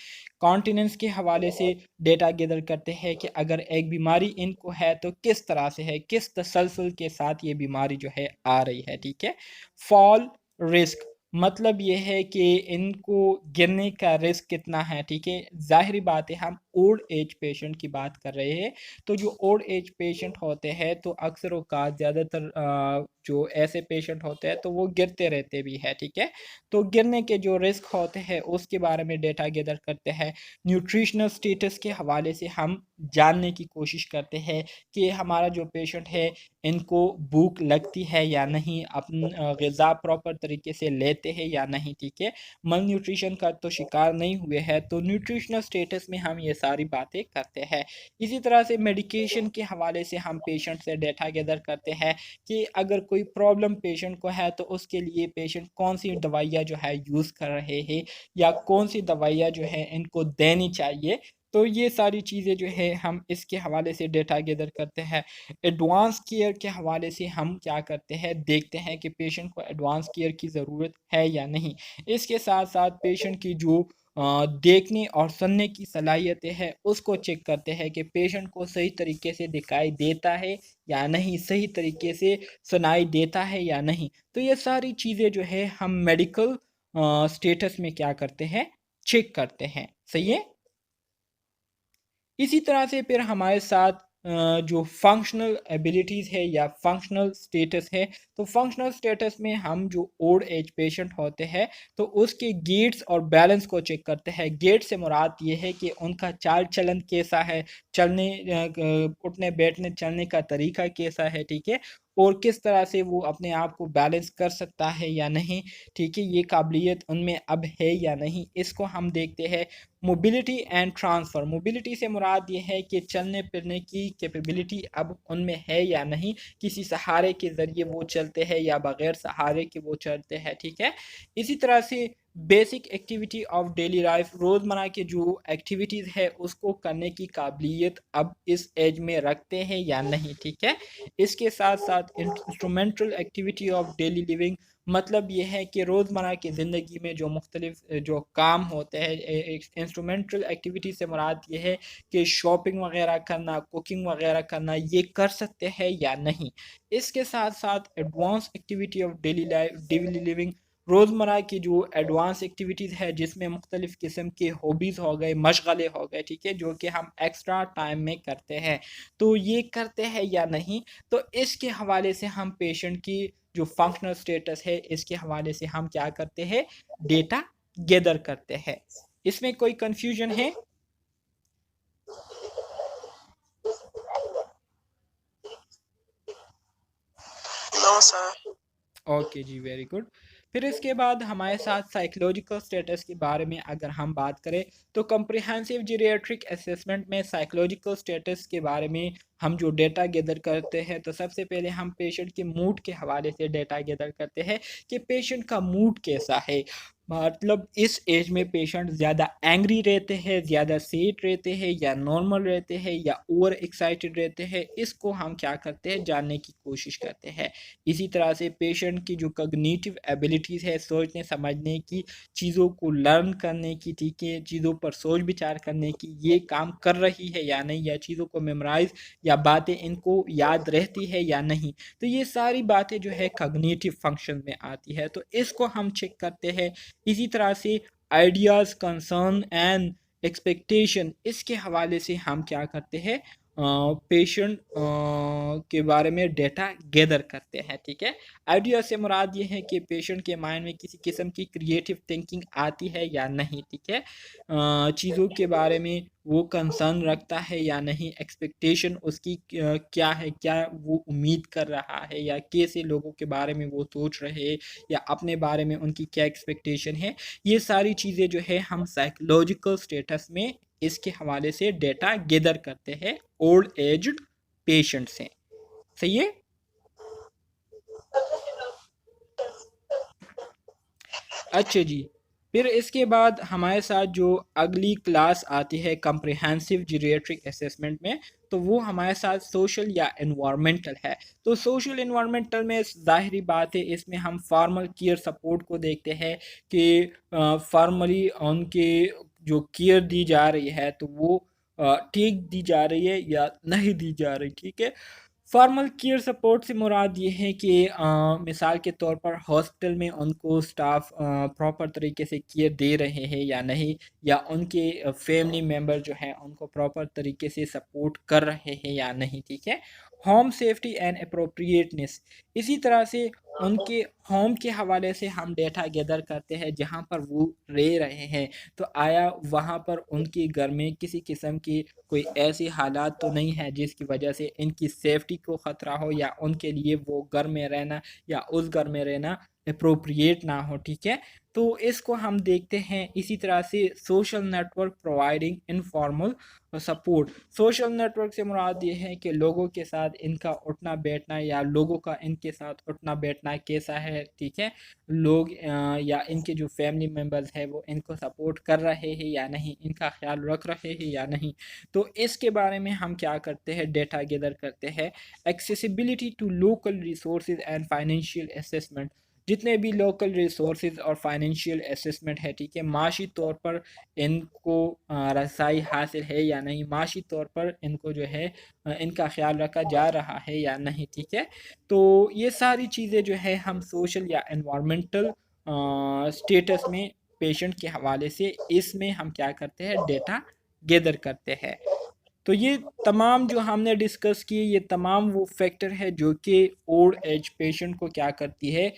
कॉन्टिनेंस के हवाले से डेटा गैदर करते हैं कि अगर एक बीमारी इनको है तो किस तरह से है, किस तसलसल के साथ ये बीमारी जो है आ रही है। ठीक है, फॉल रिस्क मतलब ये है कि इनको गिरने का रिस्क कितना है। ठीक है, जाहिर बात है हम ओल्ड एज पेशेंट की बात कर रहे हैं, तो जो ओल्ड एज पेशेंट होते हैं तो अक्सर औकात ज़्यादातर जो ऐसे पेशेंट होते हैं तो वो गिरते रहते भी है। ठीक है, तो गिरने के जो रिस्क होते हैं उसके बारे में डेटा गैदर करते हैं। न्यूट्रिशनल स्टेटस के हवाले से हम जानने की कोशिश करते हैं कि हमारा जो पेशेंट है इनको भूख लगती है या नहीं, अपन ग़िज़ा प्रॉपर तरीके से लेते हैं या नहीं। ठीक है, मल न्यूट्रिशन का तो शिकार नहीं हुए हैं, तो न्यूट्रिशनल स्टेटस में हम ये सारी बातें करते हैं। इसी तरह से मेडिकेशन के हवाले से हम पेशेंट से डेटा गैदर करते हैं कि अगर कोई प्रॉब्लम पेशेंट को है तो उसके लिए पेशेंट कौन सी दवाइयाँ जो है यूज़ कर रहे हैं या कौन सी दवाइयाँ जो है इनको देनी चाहिए। तो ये सारी चीज़ें जो है हम इसके हवाले से डेटा गैदर करते हैं। एडवांस केयर के हवाले से हम क्या करते हैं, देखते हैं कि पेशेंट को एडवांस केयर की ज़रूरत है या नहीं। इसके साथ साथ पेशेंट की जो देखने और सुनने की सलाहियतें हैं उसको चेक करते हैं कि पेशेंट को सही तरीके से दिखाई देता है या नहीं, सही तरीके से सुनाई देता है या नहीं। तो ये सारी चीज़ें जो है हम मेडिकल स्टेटस में क्या करते हैं, चेक करते हैं। सही है, इसी तरह से फिर हमारे साथ जो फंक्शनल एबिलिटीज़ है या फंक्शनल स्टेटस है, तो फंक्शनल स्टेटस में हम जो ओल्ड एज पेशेंट होते हैं तो उसके गेट्स और बैलेंस को चेक करते हैं। गेट से मुराद ये है कि उनका चाल चलन कैसा है, चलने उठने बैठने चलने का तरीका कैसा है। ठीक है, और किस तरह से वो अपने आप को बैलेंस कर सकता है या नहीं। ठीक है, ये काबिलियत उनमें अब है या नहीं, इसको हम देखते हैं। मोबिलिटी एंड ट्रांसफ़र, मोबिलिटी से मुराद ये है कि चलने फिरने की कैपेबिलिटी अब उनमें है या नहीं, किसी सहारे के ज़रिए वो चलते हैं या बग़ैर सहारे के वो चलते हैं। ठीक है, इसी तरह से basic activity of daily life, रोज़मर्रा के जो एक्टिविटीज़ है उसको करने की काबिलियत अब इस एज में रखते हैं या नहीं। ठीक है, इसके साथ साथ instrumental activity of daily living, मतलब ये है कि रोज़मर्रा की ज़िंदगी में जो मुख्तलिफ जो काम होते हैं, इंस्ट्रूमेंटल एक्टिविटी से मुराद ये है कि शॉपिंग वगैरह करना, कुकिंग वगैरह करना, ये कर सकते हैं या नहीं। इसके साथ साथ advance activity of daily life, daily living, रोज़मर्रा की जो एडवांस एक्टिविटीज़ है जिसमें मुख्तलिफ़ किस्म के हॉबीज़ हो गए, मशगले हो गए। ठीक है, जो कि हम एक्स्ट्रा टाइम में करते हैं, तो ये करते हैं या नहीं। तो इसके हवाले से हम पेशेंट की जो फंक्शनल स्टेटस है इसके हवाले से हम क्या करते हैं, डेटा गैदर करते हैं। इसमें कोई कंफ्यूजन है? No sir. ओके जी, वेरी गुड। फिर इसके बाद हमारे साथ साइकोलॉजिकल स्टेटस के बारे में अगर हम बात करें तो कंप्रिहेंसिव जीरियाट्रिक असेसमेंट में साइकोलॉजिकल स्टेटस के बारे में हम जो डेटा गैदर करते हैं तो सबसे पहले हम पेशेंट के मूड के हवाले से डेटा गैदर करते हैं कि पेशेंट का मूड कैसा है। मतलब इस एज में पेशेंट ज़्यादा एंग्री रहते हैं, ज़्यादा सेट रहते हैं, या नॉर्मल रहते हैं, या ओवर एक्साइटेड रहते हैं, इसको हम क्या करते हैं जानने की कोशिश करते हैं। इसी तरह से पेशेंट की जो कॉग्निटिव एबिलिटीज़ है, सोचने समझने की, चीज़ों को लर्न करने की, ठीक है, चीज़ों पर सोच विचार करने की, ये काम कर रही है या नहीं, या चीज़ों को मेमोराइज या बातें इनको याद रहती है या नहीं, तो ये सारी बातें जो है कॉग्निटिव फंक्शन में आती है, तो इसको हम चेक करते हैं। इसी तरह से आइडियाज़, कंसर्न एंड एक्सपेक्टेशन, इसके हवाले से हम क्या करते हैं, पेशेंट के बारे में डेटा गैदर करते हैं, ठीक है। आइडिया से मुराद ये है कि पेशेंट के माइंड में किसी किस्म की क्रिएटिव थिंकिंग आती है या नहीं, ठीक है, चीज़ों के बारे में वो कंसर्न रखता है या नहीं, एक्सपेक्टेशन उसकी क्या है, क्या वो उम्मीद कर रहा है, या कैसे लोगों के बारे में वो सोच रहे हैं, या अपने बारे में उनकी क्या एक्सपेक्टेशन है। ये सारी चीज़ें जो है हम साइकोलॉजिकल स्टेटस में इसके हवाले से डेटा गैदर करते हैं ओल्ड एज्ड पेशेंट से। सही है। अच्छा जी, फिर इसके बाद हमारे साथ जो अगली क्लास आती है कम्प्रिहेंसिव जीरियाट्रिक असेसमेंट में, तो वो हमारे साथ सोशल या इन्वायरमेंटल है। तो सोशल इन्वायरमेंटल में ज़ाहिरी बात है, इसमें हम फार्मल केयर सपोर्ट को देखते हैं कि फार्मली उनके जो केयर दी जा रही है तो वो ठीक दी जा रही है या नहीं दी जा रही, ठीक है। फॉर्मल केयर सपोर्ट से मुराद ये है कि मिसाल के तौर पर हॉस्पिटल में उनको स्टाफ प्रॉपर तरीके से केयर दे रहे हैं या नहीं, या उनके फैमिली मेम्बर जो हैं उनको प्रॉपर तरीके से सपोर्ट कर रहे हैं या नहीं, ठीक है। होम सेफ्टी एंड अप्रोप्रिएटनेस, इसी तरह से उनके होम के हवाले से हम डेटा गैदर करते हैं जहाँ पर वो रह रहे हैं, तो आया वहाँ पर उनके घर में किसी किस्म की कोई ऐसी हालात तो नहीं है जिसकी वजह से इनकी सेफ्टी को ख़तरा हो, या उनके लिए वो घर में रहना या उस घर में रहना अप्रोप्रिएट ना हो, ठीक है। तो इसको हम देखते हैं। इसी तरह से social network providing informal support, social network से मुराद ये है कि लोगों के साथ इनका उठना बैठना, या लोगों का इनके साथ उठना बैठना कैसा है, ठीक है। लोग या इनके जो फैमिली मेम्बर्स हैं वो इनको सपोर्ट कर रहे हैं या नहीं, इनका ख्याल रख रहे हैं या नहीं, तो इसके बारे में हम क्या करते हैं, डेटा गैदर करते हैं। Accessibility to local resources and financial assessment, जितने भी लोकल रिसोर्सेज और फाइनेंशियल असेसमेंट है, ठीक है, माशी तौर पर इनको रसाई हासिल है या नहीं, माशी तौर पर इनको जो है इनका ख्याल रखा जा रहा है या नहीं, ठीक है। तो ये सारी चीज़ें जो है हम सोशल या एनवायरमेंटल स्टेटस में पेशेंट के हवाले से इसमें हम क्या करते हैं, डेटा गैदर करते हैं। तो ये तमाम जो हमने डिस्कस किए, ये तमाम वो फैक्टर है जो कि ओल्ड एज पेशेंट को क्या करती है,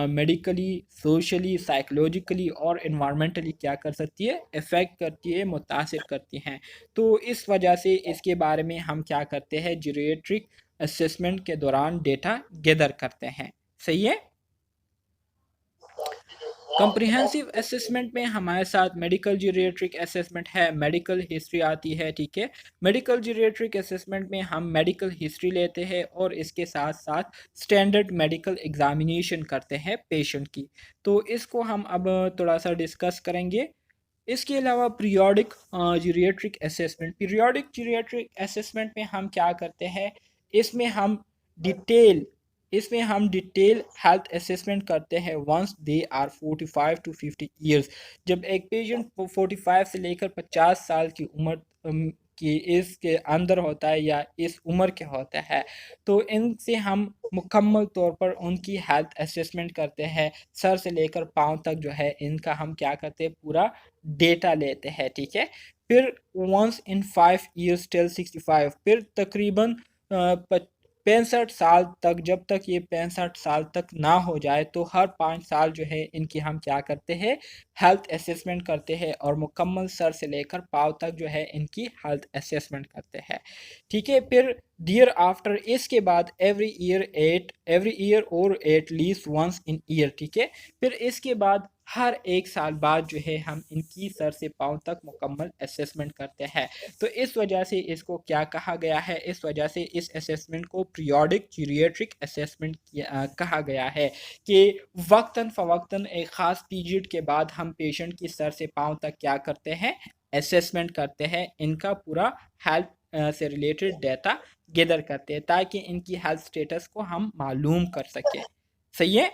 मेडिकली, सोशली, साइकोलॉजिकली और इन्वायरमेंटली क्या कर सकती है, इफ़ेक्ट करती है, मुतासिर करती हैं। तो इस वजह से इसके बारे में हम क्या करते हैं, जीरियाट्रिक असेसमेंट के दौरान डेटा गैदर करते हैं। सही है। कॉम्प्रिहेंसिव असेसमेंट में हमारे साथ मेडिकल जीरियाट्रिक असेसमेंट है, मेडिकल हिस्ट्री आती है, ठीक है। मेडिकल जीरियाट्रिक असेसमेंट में हम मेडिकल हिस्ट्री लेते हैं और इसके साथ साथ स्टैंडर्ड मेडिकल एग्जामिनेशन करते हैं पेशेंट की। तो इसको हम अब थोड़ा सा डिस्कस करेंगे। इसके अलावा periodic geriatric assessment, periodic geriatric assessment में हम क्या करते हैं, इसमें हम डिटेल इसमें हम डिटेल हेल्थ असेसमेंट करते हैं once they are 45 to 50 years. जब एक पेशेंट 45 से लेकर 50 साल की उम्र की इसके अंदर होता है या इस उम्र के होता है, तो इनसे हम मुकम्मल तौर पर उनकी हेल्थ असेसमेंट करते हैं, सर से लेकर पाँव तक जो है इनका हम क्या करते हैं, पूरा डेटा लेते हैं, ठीक है। फिर वंस इन 5 ईयर्स टिल 65, फिर तकरीबन 65 साल तक, जब तक ये 65 साल तक ना हो जाए, तो हर 5 साल जो है इनकी हम क्या करते हैं, हेल्थ असेसमेंट करते हैं, और मुकम्मल सर से लेकर पाँव तक जो है इनकी हेल्थ असेसमेंट करते हैं, ठीक है। फिर दियर आफ्टर, इसके बाद एवरी ईयर और at least once in year, ठीक है। फिर इसके बाद हर एक साल बाद जो है हम इनकी सर से पाँव तक मुकम्मल असेसमेंट करते हैं। तो इस वजह से इसको क्या कहा गया है, इस वजह से इस असेसमेंट को पीरियोडिक जीरियाट्रिक असेसमेंट कहा गया है कि वक्तन फ़वक्तन एक ख़ास पीरियड के बाद हम पेशेंट की सर से पाँव तक क्या करते हैं, असेसमेंट करते हैं, इनका पूरा हेल्थ से रिलेटेड डाटा गैदर करते हैं ताकि इनकी हेल्थ स्टेटस को हम मालूम कर सकें। सही है।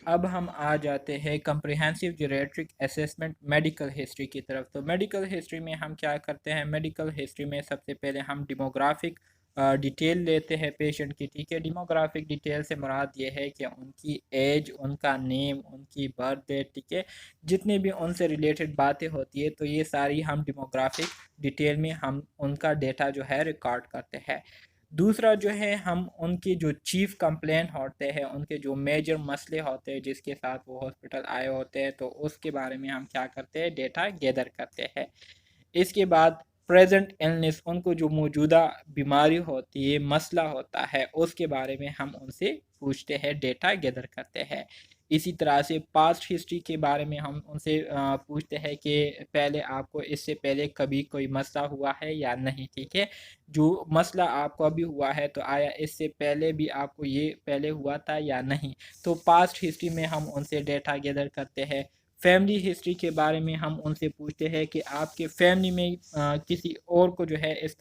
अब हम आ जाते हैं comprehensive geriatric assessment medical history की तरफ। तो मेडिकल हिस्ट्री में हम क्या करते हैं, मेडिकल हिस्ट्री में सबसे पहले हम डेमोग्राफिक डिटेल लेते हैं पेशेंट की। ठीक है, डेमोग्राफिक डिटेल से मुराद ये है कि उनकी एज, उनका नेम, उनकी बर्थ डेट, ठीक है, जितने भी उनसे रिलेटेड बातें होती है तो ये सारी हम डेमोग्राफिक डिटेल में हम उनका डेटा जो है रिकॉर्ड करते हैं। दूसरा जो है हम उनके जो चीफ कंप्लेन होते हैं, उनके जो मेजर मसले होते हैं जिसके साथ वो हॉस्पिटल आए होते हैं, तो उसके बारे में हम क्या करते हैं, डेटा गैदर करते हैं। इसके बाद प्रेजेंट इलनेस, उनको जो मौजूदा बीमारी होती है, मसला होता है, उसके बारे में हम उनसे पूछते हैं, डेटा गैदर करते हैं। इसी तरह से पास्ट हिस्ट्री के बारे में हम उनसे पूछते हैं कि पहले आपको इससे पहले कभी कोई मसला हुआ है या नहीं। ठीक है, जो मसला आपको अभी हुआ है तो आया इससे पहले भी आपको ये पहले हुआ था या नहीं। तो पास्ट हिस्ट्री में हम उनसे डेटा गैदर करते हैं। फैमिली हिस्ट्री के बारे में हम उनसे पूछते हैं कि आपके फैमिली में किसी और को जो है इस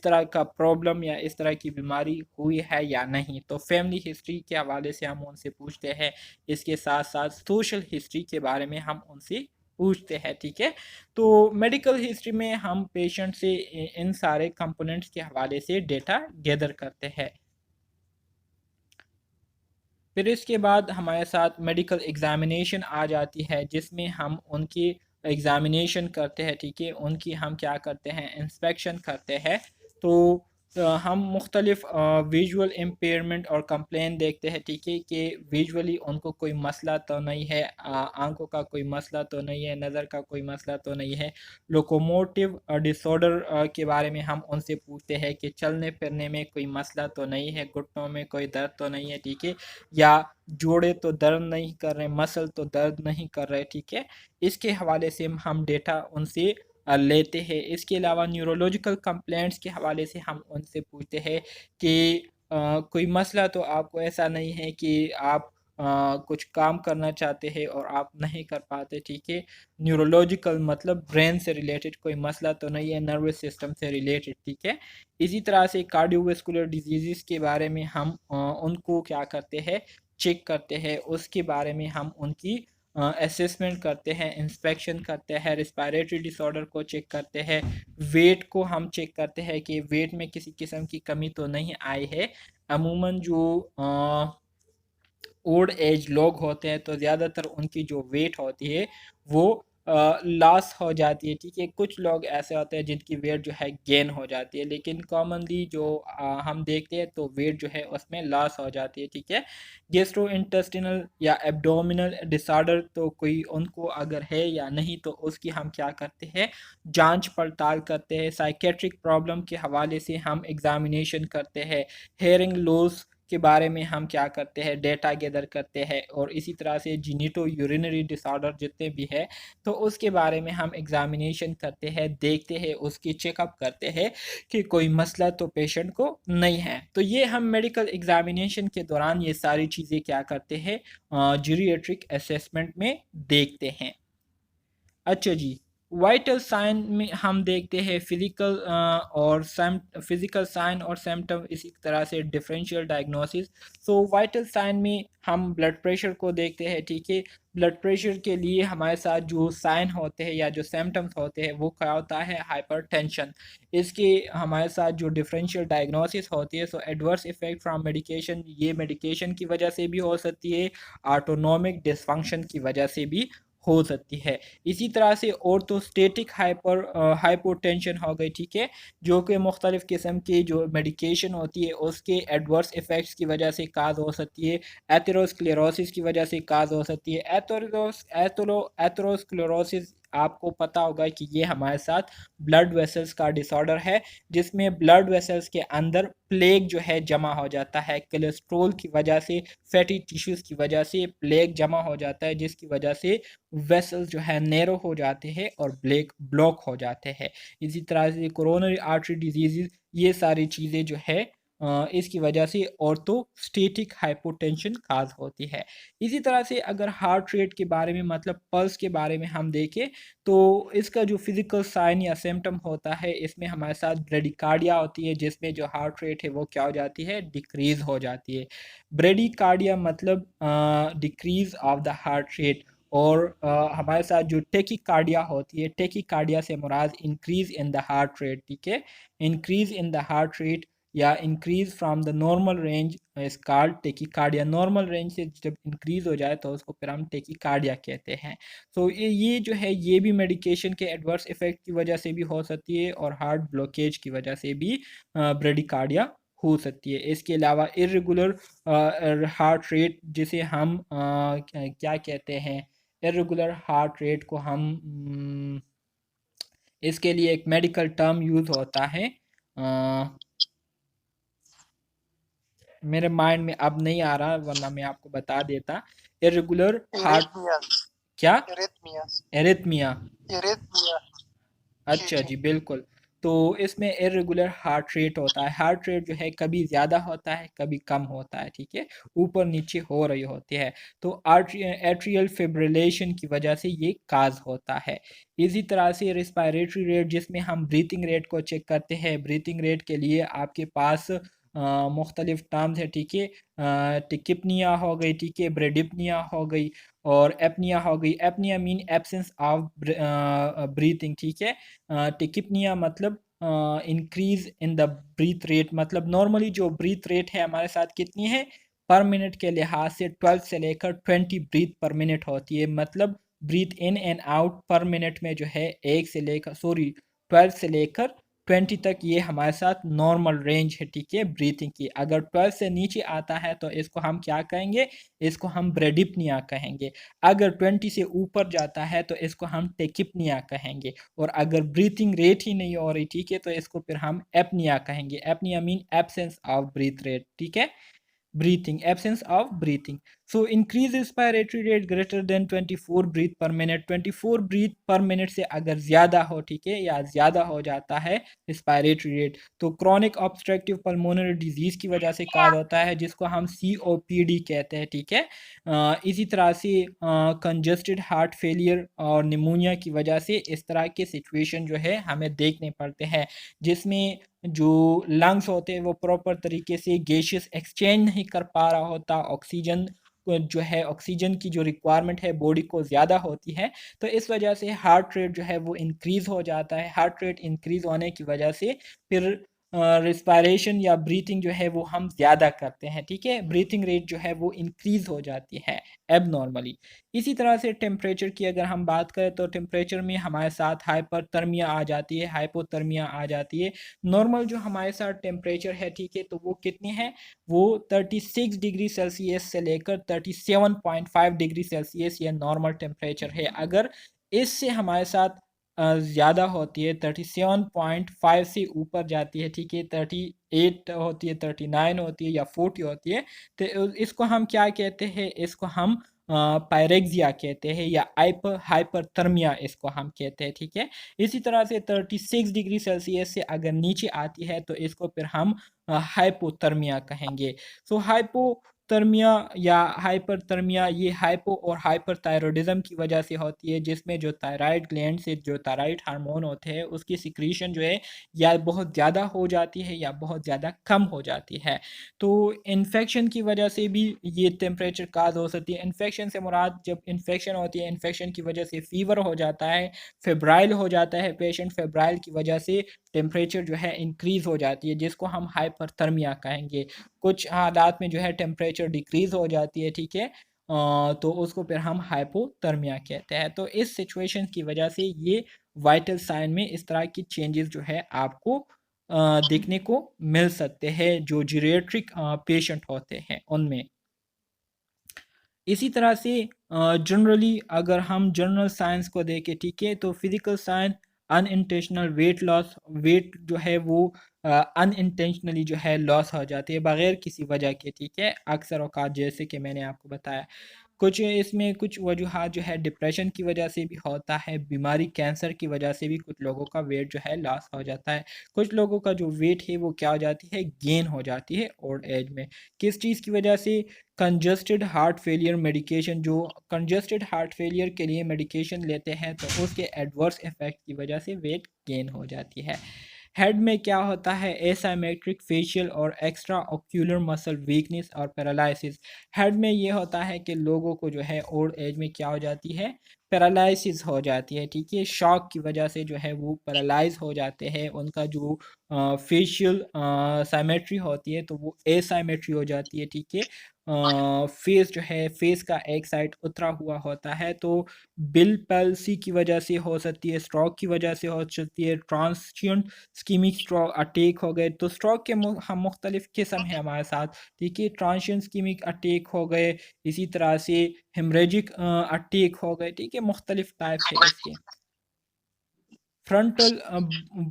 तरह का प्रॉब्लम या इस तरह की बीमारी हुई है या नहीं। तो फैमिली हिस्ट्री के हवाले से हम उनसे पूछते हैं। इसके साथ साथ सोशल हिस्ट्री के बारे में हम उनसे पूछते हैं। ठीक है, तो मेडिकल हिस्ट्री में हम पेशेंट से इन सारे कंपोनेंट्स के हवाले से डेटा गैदर करते हैं। फिर इसके बाद हमारे साथ मेडिकल एग्ज़ामिनेशन आ जाती है जिसमें हम उनकी एग्ज़ामिनेशन करते हैं। ठीक है, उनकी हम क्या करते हैं, इंस्पेक्शन करते हैं। तो हम मुख्तलिफ विजुअल इम्पेयरमेंट और कंप्लेन देखते हैं। ठीक है, कि विजुअली उनको कोई मसला तो नहीं है, आंखों का कोई मसला तो नहीं है, नज़र का कोई मसला तो नहीं है। लोकोमोटिव डिसऑर्डर के बारे में हम उनसे पूछते हैं कि चलने फिरने में कोई मसला तो नहीं है, घुटनों में कोई दर्द तो नहीं है। ठीक है, या जोड़े तो दर्द नहीं कर रहे, मसल तो दर्द नहीं कर रहे। ठीक है, इसके हवाले से हम डेटा उनसे लेते हैं। इसके अलावा न्यूरोलॉजिकल कंप्लेंट्स के हवाले से हम उनसे पूछते हैं कि कोई मसला तो आपको ऐसा नहीं है कि आप कुछ काम करना चाहते हैं और आप नहीं कर पाते। ठीक है, न्यूरोलॉजिकल मतलब ब्रेन से रिलेटेड कोई मसला तो नहीं है, नर्वस सिस्टम से रिलेटेड। ठीक है, इसी तरह से कार्डियोवास्कुलर डिजीज़ के बारे में हम उनको क्या करते हैं, चेक करते हैं। उसके बारे में हम उनकी असेसमेंट करते हैं, इंस्पेक्शन करते हैं, रिस्पायरेटरी डिसऑर्डर को चेक करते हैं, वेट को हम चेक करते हैं कि वेट में किसी किस्म की कमी तो नहीं आई है। अमूमन जो ओल्ड एज लोग होते हैं तो ज़्यादातर उनकी जो वेट होती है वो लॉस हो जाती है। ठीक है, कुछ लोग ऐसे होते हैं जिनकी वेट जो है गेन हो जाती है, लेकिन कॉमनली जो हम देखते हैं तो वेट जो है उसमें लॉस हो जाती है। ठीक है, गेस्ट्रो इंटेस्टिनल या एब्डोमिनल डिसऑर्डर तो कोई उनको अगर है या नहीं तो उसकी हम क्या करते हैं, जांच पड़ताल करते हैं। साइकेट्रिक प्रॉब्लम के हवाले से हम एग्जामिनेशन करते हैं। हेयरिंग लॉस के बारे में हम क्या करते हैं, डेटा गैदर करते हैं। और इसी तरह से जीनिटो यूरिनरी डिसऑर्डर जितने भी है तो उसके बारे में हम एग्जामिनेशन करते हैं, देखते हैं, उसकी चेकअप करते हैं कि कोई मसला तो पेशेंट को नहीं है। तो ये हम मेडिकल एग्जामिनेशन के दौरान ये सारी चीज़ें क्या करते हैं, जीरियाट्रिक असेसमेंट में देखते हैं। अच्छा जी, वाइटल साइन में हम देखते हैं फिजिकल साइन और सिम्टम, इसी तरह से डिफरेंशियल डायग्नोसिस। सो वाइटल साइन में हम ब्लड प्रेशर को देखते हैं। ठीक है, ब्लड प्रेशर के लिए हमारे साथ जो साइन होते हैं या जो सिम्टम्स होते हैं वो क्या होता है, हाइपरटेंशन। इसके हमारे साथ जो डिफरेंशियल डायग्नोसिस होती है, सो एडवर्स इफेक्ट फ्रॉम मेडिकेशन, ये मेडिकेशन की वजह से भी हो सकती है, ऑटोनोमिक डिसफंक्शन की वजह से भी हो सकती है। इसी तरह से ऑर्थोस्टेटिक हाइपोटेंशन हो गई। ठीक है, जो कि मुख्तलिफ़ किस्म की जो मेडिकेशन होती है उसके एडवर्स इफ़ेक्ट्स की वजह से काज हो सकती है। एथेरोस्क्लेरोसिस की वजह से काज हो सकती है। एथेरोस्क्लेरोसिस आपको पता होगा कि ये हमारे साथ ब्लड वेसल्स का डिसऑर्डर है, जिसमें ब्लड वेसल्स के अंदर प्लेग जो है जमा हो जाता है। कोलेस्ट्रोल की वजह से, फैटी टिश्यूज़ की वजह से प्लेग जमा हो जाता है, जिसकी वजह से वेसल्स जो है नैरो हो जाते हैं और ब्लॉक हो जाते हैं। इसी तरह से कोरोनरी आर्टरी डिजीज़, ये सारी चीज़ें जो है इसकी वजह से ऑर्थोस्टेटिक हाइपोटेंशन काज होती है। इसी तरह से अगर हार्ट रेट के बारे में, मतलब पल्स के बारे में हम देखें, तो इसका जो फिजिकल साइन या सिम्टम होता है, इसमें हमारे साथ ब्रेडिकार्डिया होती है, जिसमें जो हार्ट रेट है वो क्या हो जाती है, डिक्रीज हो जाती है। ब्रेडिकार्डिया मतलब decrease of the heart rate. और हमारे साथ जो टेकिकार्डिया होती है, टेकिकार्डिया से मुराद increase in the heart rate, ठीक है। Increase in the heart rate या increase from the normal range is called tachycardia. Normal range से जब इंक्रीज हो जाए तो उसको फिर हम टेकिकार्डिया कहते हैं। तो ये जो है, ये भी मेडिकेशन के एडवर्स इफेक्ट की वजह से भी हो सकती है और हार्ट ब्लॉकेज की वजह से भी ब्रेडिकार्डिया हो सकती है। इसके अलावा इरेगुलर हार्ट रेट, जिसे हम क्या कहते हैं, इरेगुलर हार्ट रेट को हम इसके लिए एक मेडिकल टर्म यूज़ होता है, मेरे माइंड में अब नहीं आ रहा, वरना मैं आपको बता देता। इरेगुलर हार्ट, क्या, एरिथमिया। अच्छा जी, बिल्कुल। तो इसमें इरेगुलर हार्ट रेट होता है। हार्ट रेट जो है कभी ज़्यादा होता है, कभी कम होता है, ठीक है, ऊपर नीचे हो रही होती है। तो एट्रियल फिब्रिलेशन की वजह से ये काज होता है। इसी तरह से रिस्पायरेटरी रेट, जिसमें हम ब्रीथिंग रेट को चेक करते हैं। ब्रीथिंग रेट के लिए आपके पास मुख्तलिफ टर्म्स है, ठीक है। टिकिपनिया हो गई, ठीक है, ब्रेडिपनिया हो गई और एपनिया हो गई। Apnoea mean absence of breathing, ठीक है। टिकिपनिया मतलब increase in the breath rate, मतलब नॉर्मली जो ब्रीथ रेट है हमारे साथ कितनी है, पर मिनट के लिहाज से 12 से लेकर 20 ब्रीथ पर मिनट होती है। मतलब breath in and out per minute में जो है 12 से लेकर 20 तक ये हमारे साथ नॉर्मल रेंज है, ठीक है, ब्रीथिंग की। अगर 12 से नीचे आता है तो इसको हम क्या कहेंगे, इसको हम ब्रेडिपनिया कहेंगे। अगर 20 से ऊपर जाता है तो इसको हम टेकिपनिया कहेंगे। और अगर ब्रीथिंग रेट ही नहीं हो रही, ठीक है, तो इसको फिर हम एपनिया कहेंगे। Apnoea mean absence of breath rate, ठीक है, breathing, absence of breathing. So increase respiratory rate greater than 24 breath per minute। 24 breath per minute से अगर ज़्यादा हो, ठीक है, या ज़्यादा हो जाता है respiratory rate, तो chronic obstructive pulmonary disease की वजह से काज होता है, जिसको हम COPD कहते हैं, ठीक है। इसी तरह से congested heart failure और निमोनिया की वजह से इस तरह के सिचुएशन जो है हमें देखने पड़ते हैं, जिसमें जो लंग्स होते हैं वो प्रॉपर तरीके से गैसेस एक्सचेंज नहीं कर पा रहा होता। ऑक्सीजन जो है, ऑक्सीजन की जो रिक्वायरमेंट है बॉडी को ज़्यादा होती है, तो इस वजह से हार्ट रेट जो है वो इंक्रीज़ हो जाता है। हार्ट रेट इंक्रीज़ होने की वजह से फिर रिस्पायरेशन या ब्रीथिंग जो है वो हम ज़्यादा करते हैं, ठीक है, ब्रीथिंग रेट जो है वो इंक्रीज़ हो जाती है एबनॉर्मली। इसी तरह से टेम्परेचर की अगर हम बात करें तो टेम्परेचर में हमारे साथ हाइपरथर्मिया आ जाती है, हाइपोथर्मिया आ जाती है। नॉर्मल जो हमारे साथ टेम्परेचर है, ठीक है, तो वो कितनी है, वो 36 डिग्री सेल्सियस से लेकर 37.5 डिग्री सेल्सियस ये नॉर्मल टेम्परेचर है। अगर इससे हमारे साथ ज़्यादा होती है, 37.5 से ऊपर जाती है, ठीक है, 38 होती है, 39 होती है या 40 होती है, तो इसको हम क्या कहते हैं, इसको हम पायरेक्सिया कहते हैं या हाइपरथर्मिया इसको हम कहते हैं, ठीक है। इसी तरह से 36 डिग्री सेल्सियस से अगर नीचे आती है तो इसको फिर हम हाइपोथर्मिया कहेंगे। सो हाइपोथर्मिया या हाइपरथर्मिया ये हाइपो और हाइपरथायरॉयडिज्म की वजह से होती है, जिसमें जो थायराइड ग्लैंड से जो थायराइड हार्मोन होते हैं उसकी सिक्रीशन जो है या बहुत ज़्यादा हो जाती है या बहुत ज़्यादा कम हो जाती है। तो इन्फेक्शन की वजह से भी ये टेम्परेचर काज हो सकती है। इन्फेक्शन से मुराद, जब इन्फेक्शन होती है, इन्फेक्शन की वजह से फीवर हो जाता है, फेब्राइल हो जाता है पेशेंट, फेब्राइल की वजह से टेम्परेचर जो है इंक्रीज हो जाती है, जिसको हम हाइपरथर्मिया कहेंगे। कुछ हालात में जो है टेम्परेचर डिक्रीज हो जाती है, ठीक है, तो उसको फिर हम हाइपोथर्मिया कहते हैं। तो इस सिचुएशन की वजह से ये वाइटल साइन में इस तरह की चेंजेस जो है आपको देखने को मिल सकते हैं जो जीरियाट्रिक पेशेंट होते हैं उनमें। इसी तरह से जनरली अगर हम जनरल साइंस को देखें, ठीक है, तो physical science unintentional weight loss, weight जो है वो अनइंटेंशनली जो है लॉस हो जाती है बगैर किसी वजह के, ठीक है, अक्सर औकात जैसे कि मैंने आपको बताया। कुछ इसमें कुछ वजूहात जो है डिप्रेशन की वजह से भी होता है, बीमारी कैंसर की वजह से भी कुछ लोगों का वेट जो है लॉस हो जाता है। कुछ लोगों का जो वेट है वो क्या हो जाती है, गेन हो जाती है ओल्ड एज में। किस चीज़ की वजह से, कंजस्टेड हार्ट फेलियर मेडिकेशन, जो कंजस्टेड हार्ट फेलियर के लिए मेडिकेशन लेते हैं तो उसके एडवर्स इफेक्ट की वजह से वेट गेन हो जाती है। हेड में क्या होता है, एसाइमेट्रिक फेशियल और एक्स्ट्रा ऑक्यूलर मसल वीकनेस और पैरालिसिस। हेड में ये होता है कि लोगों को जो है ओल्ड एज में क्या हो जाती है, पैरालिसिस हो जाती है, ठीक है, शॉक की वजह से जो है वो पैरालाइज हो जाते हैं, उनका जो फेशियल साइमेट्री होती है तो वो एसाइमेट्री हो जाती है, ठीक है। फेस जो है, फेस का एक साइड उतरा हुआ होता है, तो बिल पैल्सी की वजह से हो सकती है, स्ट्रोक की वजह से हो सकती है, ट्रांसिएंट स्कीमिक स्ट्रोक अटैक हो गए, तो स्ट्रोक के हम मुख्तलिफ किस्म हैं हमारे साथ, ठीक है, ट्रांसिएंट स्कीमिक अटैक हो गए, इसी तरह से हेमरेजिक अटैक हो गए, ठीक है, मुख्तलिफ टाइप है इसके। फ्रंटल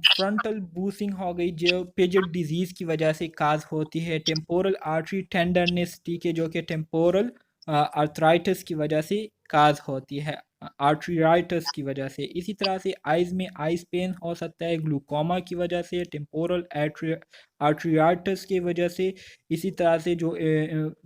फ्रंटल बूसिंग हो गई जो पेजेट डिजीज़ की वजह से काज होती है, टेम्पोरल आर्टरी टेंडरनेस, ठीक है, जो कि टेम्पोरल अर्थराइटिस की वजह से काज होती है, आर्ट्रियाइटिस की वजह से। इसी तरह से आइज़ में आइज़ पेन हो सकता है ग्लूकोमा की वजह से, टेम्पोरल आर्ट्रियाइटिस की वजह से। इसी तरह से जो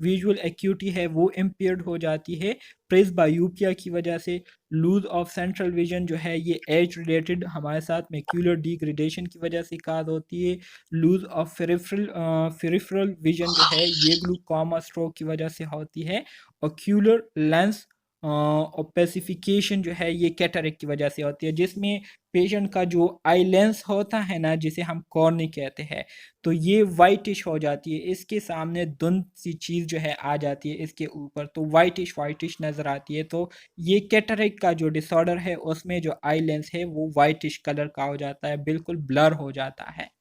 विजुअल एक्यूटी है वो इम्पेयर्ड हो जाती है प्रेसबायोपिया की वजह से। लूज ऑफ सेंट्रल विजन जो है ये एज रिलेटेड हमारे साथ मैक्यूलर डिग्रेडेशन की वजह से काज होती है। लूज ऑफ फेरिफरल विजन जो है ये ग्लूकोमा स्ट्रोक की वजह से होती है। ऑक्यूलर लेंस ओपेसिफिकेशन जो है ये कैटरेक्ट की वजह से होती है, जिसमें पेशेंट का जो आई लेंस होता है ना, जिसे हम कॉर्नी कहते हैं, तो ये वाइटिश हो जाती है, इसके सामने धुंध सी चीज़ जो है आ जाती है इसके ऊपर, तो वाइटिश वाइटिश नज़र आती है। तो ये कैटरेक्ट का जो डिसऑर्डर है उसमें जो आई लेंस है वो वाइटिश कलर का हो जाता है, बिल्कुल ब्लर हो जाता है।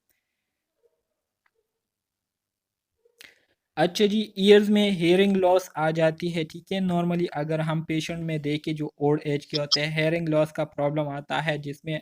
अच्छा जी, ईयर्स में हेयरिंग लॉस आ जाती है, ठीक है, नॉर्मली अगर हम पेशेंट में देखें जो ओल्ड एज के होते हैं, हेयरिंग लॉस का प्रॉब्लम आता है, जिसमें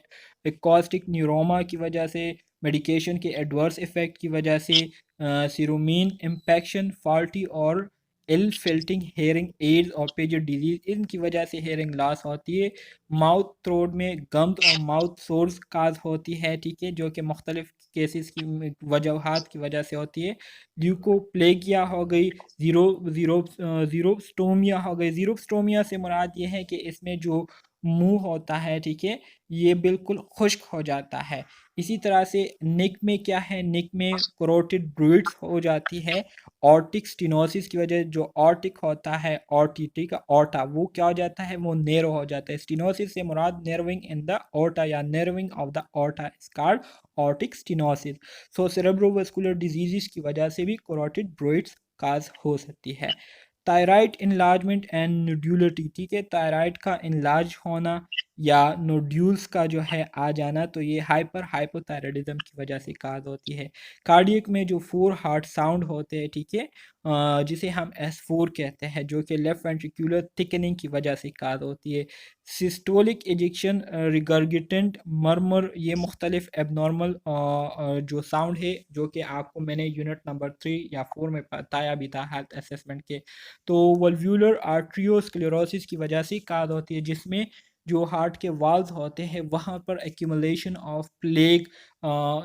कॉस्टिक न्यूरोमा की वजह से, मेडिकेशन के एडवर्स इफेक्ट की वजह से, सिरोमिन इम्पेक्शन, फॉल्टी और इल फिल्टिंग हेयरिंग एड्स और पेजर डिजीज, इनकी वजह से हेयरिंग लॉस होती है। माउथ थ्रोट में गम्स और माउथ सोर्स काज होती है, ठीक है, जो कि मुख्तलिफ केसेस की वजूहात की वजह से होती है। ल्यूकोप्लेगिया हो गई, ज़ीरो ज़ीरो ज़ीरोस्टोमिया हो गई। ज़ीरोस्टोमिया से मुराद ये है कि इसमें जो मुंह होता है, ठीक है, ये बिल्कुल खुश्क हो जाता है। इसी तरह से नेक में क्या है, नेक में करोटिड ब्रूइड्स हो जाती है। ऑर्टिक स्टिनोसिस की वजह, जो ऑर्टिक होता है, ऑर्टिटिक ऑर्टा, वो क्या हो जाता है, वो नेरो हो जाता है। स्टिनोसिस से मुराद नेरविंग इन द ऑर्टा या narrowing of the aorta is called aortic stenosis. So cerebrovascular disease की वजह से भी करोटिड ब्रोइड्स काज हो सकती है। थायराइड इनलार्जमेंट एंड नोड्यूलिटी, ठीक है, थायराइड का इनलार्ज होना या नोड्यूल्स का जो है आ जाना, तो ये हाइपोथायराइडिज्म की वजह से काज होती है। कार्डियक में जो 4 हार्ट साउंड होते हैं, ठीक है, जिसे हम S4 कहते हैं, जो कि लेफ्ट वेंट्रिकुलर थिकनिंग की वजह से काज होती है। सिस्टोलिक इजेक्शन, रिगर्गिटेंट मर्मर, ये मुख्तलिफ एबनॉर्मल जो साउंड है, जो कि आपको मैंने यूनिट नंबर 3 या 4 में बताया भी था हेल्थ असेसमेंट के। तो वल्व्यूलर आर्ट्रियोस्क्लेरोसिस की वजह से काज होती है, जिसमें जो हार्ट के वाल्व होते हैं वहाँ पर एक्यूमुलेशन ऑफ प्लेग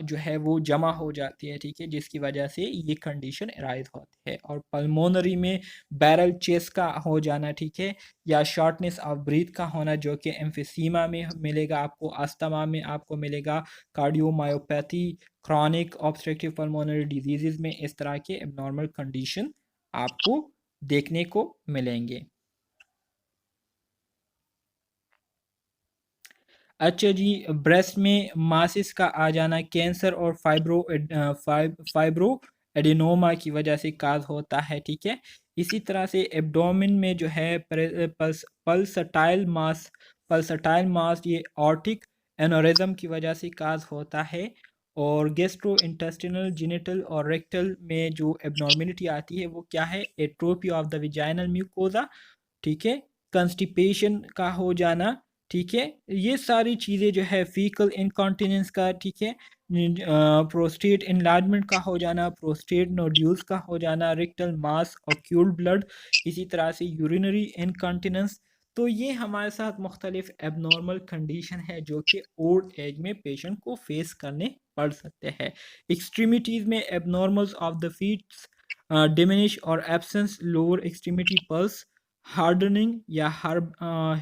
जो है वो जमा हो जाती है, ठीक है, जिसकी वजह से ये कंडीशन अराइज होती है। और पल्मोनरी में बैरल चेस्ट का हो जाना, ठीक है, या शॉर्टनेस ऑफ ब्रीथ का होना, जो कि एम्फिसीमा में मिलेगा आपको, अस्थमा में आपको मिलेगा, cardiomyopathy, chronic obstructive pulmonary disease में इस तरह के एबनॉर्मल कंडीशन आपको देखने को मिलेंगे। अच्छा जी, ब्रेस्ट में मासिस का आ जाना कैंसर और फाइब्रो एडिनोमा की वजह से काज होता है, ठीक है। इसी तरह से एब्डोमेन में जो है पल्सटाइल मास, ये ऑर्टिक एनोरिज्म की वजह से काज होता है। और गैस्ट्रो इंटेस्टिनल, जेनिटल और रेक्टल में जो एबनॉर्मेलिटी आती है वो क्या है, atrophy of the vaginal mucosa, ठीक है, कंस्टिपेशन का हो जाना, ठीक है, ये सारी चीज़ें जो है, फीकल इनकॉन्टिनेंस का, ठीक है, प्रोस्टेट इनलार्जमेंट का हो जाना, प्रोस्टेट नोड्यूल्स का हो जाना, रेक्टल मास, ऑक्यूल्ड ब्लड, इसी तरह से यूरिनरी इनकॉन्टिनेंस। तो ये हमारे साथ मुख्तलिफ एबनॉर्मल कंडीशन है जो कि ओल्ड एज में पेशेंट को फेस करने पड़ सकते हैं। एक्सट्रीमिटीज़ में एबनॉर्मल्स ऑफ द फीट्स, डिमिनिश और absence lower extremity pulse, hardening या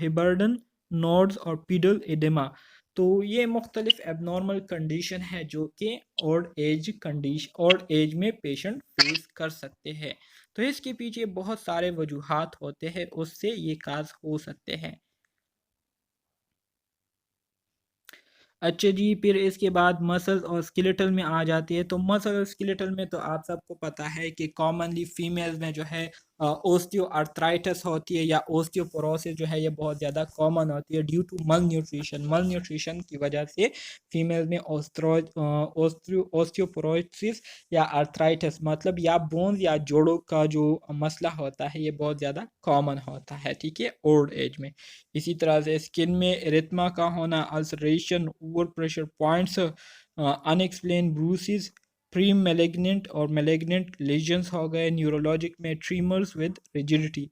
हिबर्डन नोड्स और पीडल एडिमा। तो ये मुख्तलिफ एबनॉर्मल कंडीशन है जो कि ओल्ड एज में पेशेंट फेस कर सकते हैं। तो इसके पीछे बहुत सारे वजूहात होते हैं, उससे ये काज हो सकते हैं। अच्छा जी, फिर इसके बाद मसल्स और स्केलेटल में आ जाती है। तो मसल और स्केलेटल में तो आप सबको पता है कि कॉमनली फीमेल्स में जो है ओस्टियो आर्थराइटिस होती है या ओस्टियोपोरोसिस जो है ये बहुत ज़्यादा कॉमन होती है ड्यू टू मल न्यूट्रिशन की वजह से फीमेल्स में ओस्टियोपोरोसिस या आर्थराइटिस मतलब या बोन्स या जोड़ों का जो मसला होता है ये बहुत ज़्यादा कॉमन होता है, ठीक है, ओल्ड एज में। इसी तरह से स्किन में एरिथमा का होना, ulceration, over pressure points, unexplained bruises, pre malignant और मेलेग्नेंट लेजन्स हो गए, न्यूरोलॉजिक में tremors with rigidity,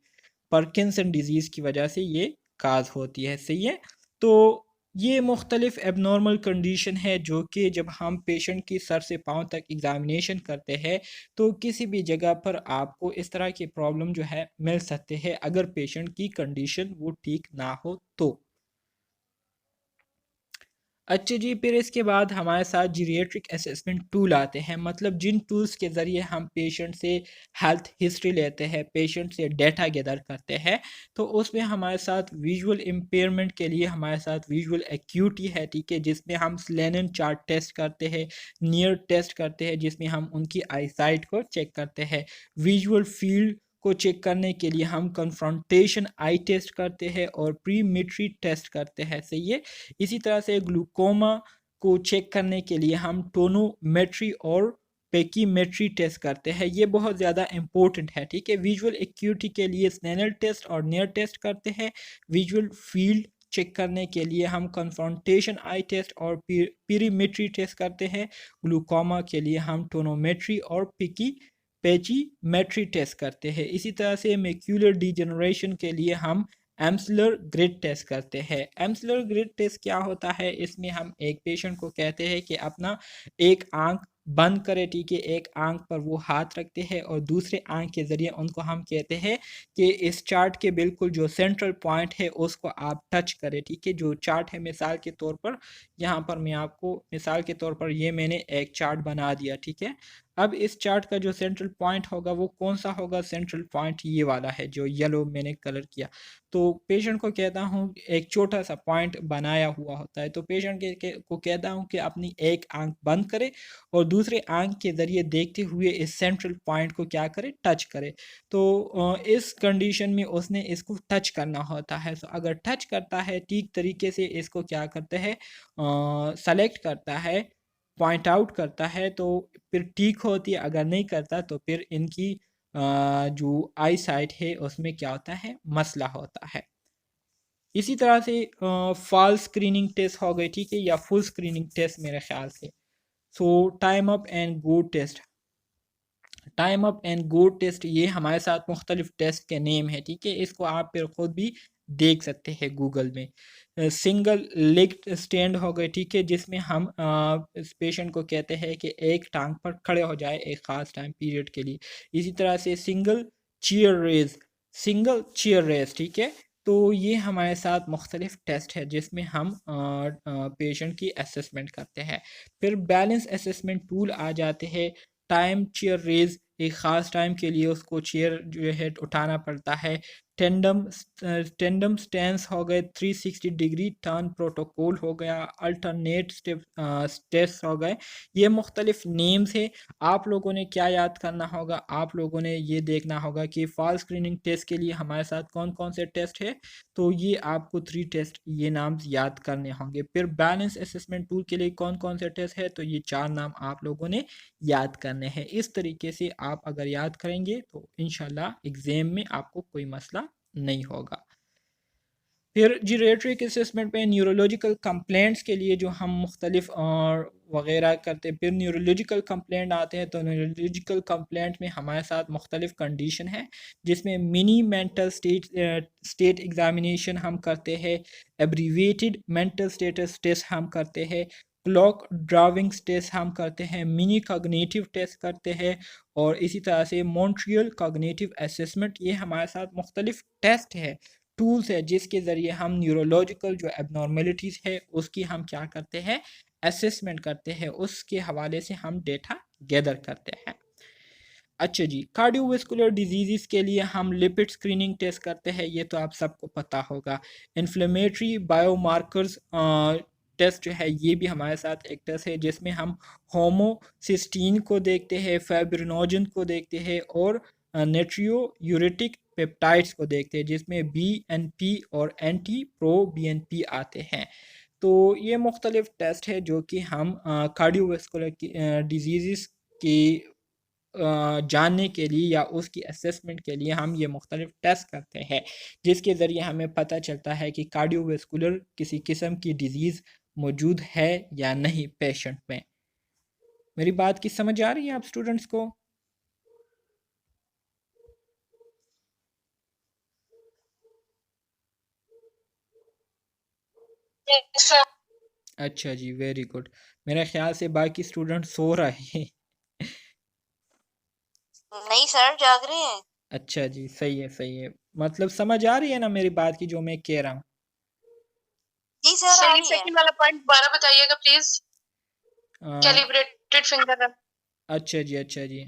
Parkinson disease की वजह से ये काज होती है, सही है। तो ये मुख्तलिफ एबनॉर्मल कंडीशन है जो कि जब हम पेशेंट की सर से पाँव तक एग्जामिनेशन करते हैं तो किसी भी जगह पर आपको इस तरह के प्रॉब्लम जो है मिल सकते हैं अगर पेशेंट की कंडीशन वो ठीक ना हो तो। अच्छा जी, फिर इसके बाद हमारे साथ जीरियाट्रिक असेसमेंट टूल आते हैं, मतलब जिन टूल्स के ज़रिए हम पेशेंट से हेल्थ हिस्ट्री लेते हैं, पेशेंट से डेटा गैदर करते हैं। तो उसमें हमारे साथ विजुअल इम्पेयरमेंट के लिए हमारे साथ विजुअल एक्यूटी है, ठीक है, जिसमें हम स्लेनन चार्ट टेस्ट करते हैं, नियर टेस्ट करते हैं जिसमें हम उनकी आईसाइट को चेक करते हैं, विजुअल फील्ड को चेक करने के लिए हम कन्फ्रंटेशन आई टेस्ट करते हैं और प्रीमेट्री टेस्ट करते हैं, सही है। इसी तरह से ग्लूकोमा को चेक करने के लिए हम टोनोमेट्री और पेकीमेट्री टेस्ट करते हैं, ये बहुत ज़्यादा इंपॉर्टेंट है, ठीक है। विजुअल एक्यूटी के लिए स्नेनल टेस्ट और नियर टेस्ट करते हैं, विजुअल फील्ड चेक करने के लिए हम कन्फ्रंटेशन आई टेस्ट और पीरीमेट्री टेस्ट करते हैं, ग्लूकोमा के लिए हम टोनोमेट्री और पेचीमेट्री टेस्ट करते हैं। इसी तरह से मैक्यूलर डिजेनरेशन के लिए हम एम्सलर ग्रिड टेस्ट करते हैं। एम्सलर ग्रिड टेस्ट क्या होता है, इसमें हम एक पेशेंट को कहते हैं कि अपना एक आंख बंद करे, ठीक है, एक आंख पर वो हाथ रखते हैं और दूसरे आंख के ज़रिए उनको हम कहते हैं कि इस चार्ट के बिल्कुल जो सेंट्रल पॉइंट है उसको आप टच करें, ठीक है। जो चार्ट है मिसाल के तौर पर यहाँ पर मैं आपको मिसाल के तौर पर ये मैंने एक चार्ट बना दिया, ठीक है। अब इस चार्ट का जो सेंट्रल पॉइंट होगा वो कौन सा होगा, सेंट्रल पॉइंट ये वाला है जो येलो मैंने कलर किया। तो पेशेंट को कहता हूँ एक छोटा सा पॉइंट बनाया हुआ होता है, तो पेशेंट को कहता हूँ कि अपनी एक आंख बंद करे और दूसरे आंख के ज़रिए देखते हुए इस सेंट्रल पॉइंट को क्या करे, टच करे। तो इस कंडीशन में उसने इसको टच करना होता है। तो अगर टच करता है ठीक तरीके से, इसको क्या करते हैं, सेलेक्ट करता है, पॉइंट आउट करता है तो फिर ठीक होती है, अगर नहीं करता तो फिर इनकी जो आई साइट है उसमें क्या होता है, मसला होता है। इसी तरह से फॉल स्क्रीनिंग टेस्ट हो गई, ठीक है, या फुल स्क्रीनिंग टेस्ट मेरे ख्याल से। So time up and go test, time up and go test ये हमारे साथ मुख्तलिफ टेस्ट के नेम है, ठीक है, इसको आप फिर खुद भी देख सकते हैं गूगल में। सिंगल लेग स्टैंड हो गए, ठीक है, जिसमें हम इस पेशेंट को कहते हैं कि एक टांग पर खड़े हो जाए एक ख़ास टाइम पीरियड के लिए। इसी तरह से सिंगल चेयर रेस, ठीक है। तो ये हमारे साथ मुख्तलिफ टेस्ट है जिसमें हम पेशेंट की असेसमेंट करते हैं। फिर बैलेंस असेसमेंट टूल आ जाते हैं, टाइम चेयर रेज, एक ख़ास टाइम के लिए उसको चेयर जो है उठाना पड़ता है, टेंडम टेंडम स्टैंस हो गए, 360 डिग्री टर्न प्रोटोकॉल हो गया, अल्टरनेट स्टेप्स हो गए। ये मुख्तलिफ नेम्स है। आप लोगों ने क्या याद करना होगा, आप लोगों ने ये देखना होगा कि फॉल्स स्क्रीनिंग टेस्ट के लिए हमारे साथ कौन कौन से टेस्ट है। तो ये आपको 3 टेस्ट ये नाम याद करने होंगे। फिर बैलेंस असेसमेंट टूल के लिए कौन कौन से टेस्ट है, तो ये 4 नाम आप लोगों ने याद करने हैं। इस तरीके से आप अगर याद करेंगे तो इंशाल्लाह एग्ज़ाम में आपको कोई मसला नहीं होगा। फिर जीरियाट्रिक असेसमेंट में न्यूरोलॉजिकल कंप्लेंट्स के लिए जो हम मुख्तलिफ और वगैरह करते हैं, फिर न्यूरोलॉजिकल कंप्लेंट आते हैं। तो न्यूरोलॉजिकल कंप्लेंट में हमारे साथ मुख्तलिफ कंडीशन है, जिसमें मिनी मेंटल स्टेट एग्जामिनेशन हम करते हैं, एब्रीवेटेड मेंटल स्टेटस टेस्ट हम करते हैं, क्लॉक ड्राइविंग टेस्ट हम करते हैं, मिनी कॉग्निटिव टेस्ट करते हैं, और इसी तरह से मॉन्ट्रियल कॉग्निटिव असेसमेंट। ये हमारे साथ मुख्तलिफ टेस्ट है, टूल्स है, जिसके ज़रिए हम न्यूरोलॉजिकल जो एबनॉर्मेलिटीज़ है उसकी हम क्या करते हैं, असेसमेंट करते हैं, उसके हवाले से हम डेटा गैदर करते हैं। अच्छा जी, कार्डियोवैस्कुलर डिजीज़ के लिए हम लिपिड स्क्रीनिंग टेस्ट करते हैं, ये तो आप सबको पता होगा। इन्फ्लेमेटरी बायोमार्कर्स टेस्ट जो है ये भी हमारे साथ एक टेस्ट है, जिसमें हम होमोसिस्टीन को देखते हैं, फाइब्रिनोजन को देखते हैं, और नेट्रियो यूरेटिक पेप्टाइड्स को देखते हैं, जिसमें BNP और एंटी प्रो BNP आते हैं। तो ये मुख्तलिफ टेस्ट है जो कि हम कार्डियोवैस्कुलर डिजीज़ की जानने के लिए या उसकी असेसमेंट के लिए हम ये मुख्तलिफ टेस्ट करते हैं, जिसके ज़रिए हमें पता चलता है कि कार्डियोवैस्कुलर किसी किस्म की डिज़ीज़ मौजूद है या नहीं पेशेंट में। मेरी बात की समझ आ रही है आप स्टूडेंट्स को? अच्छा जी, वेरी गुड। मेरे ख्याल से बाकी स्टूडेंट सो रहे हैं। नहीं सर, जाग रहे हैं। अच्छा जी, सही है सही है। मतलब समझ आ रही है ना मेरी बात की जो मैं कह रहा हूँ? जी सर, आ रही है। सेकंड वाला पॉइंट दोबारा बताइएगा प्लीज। A, calibrated finger. अच्छा जी अच्छा जी,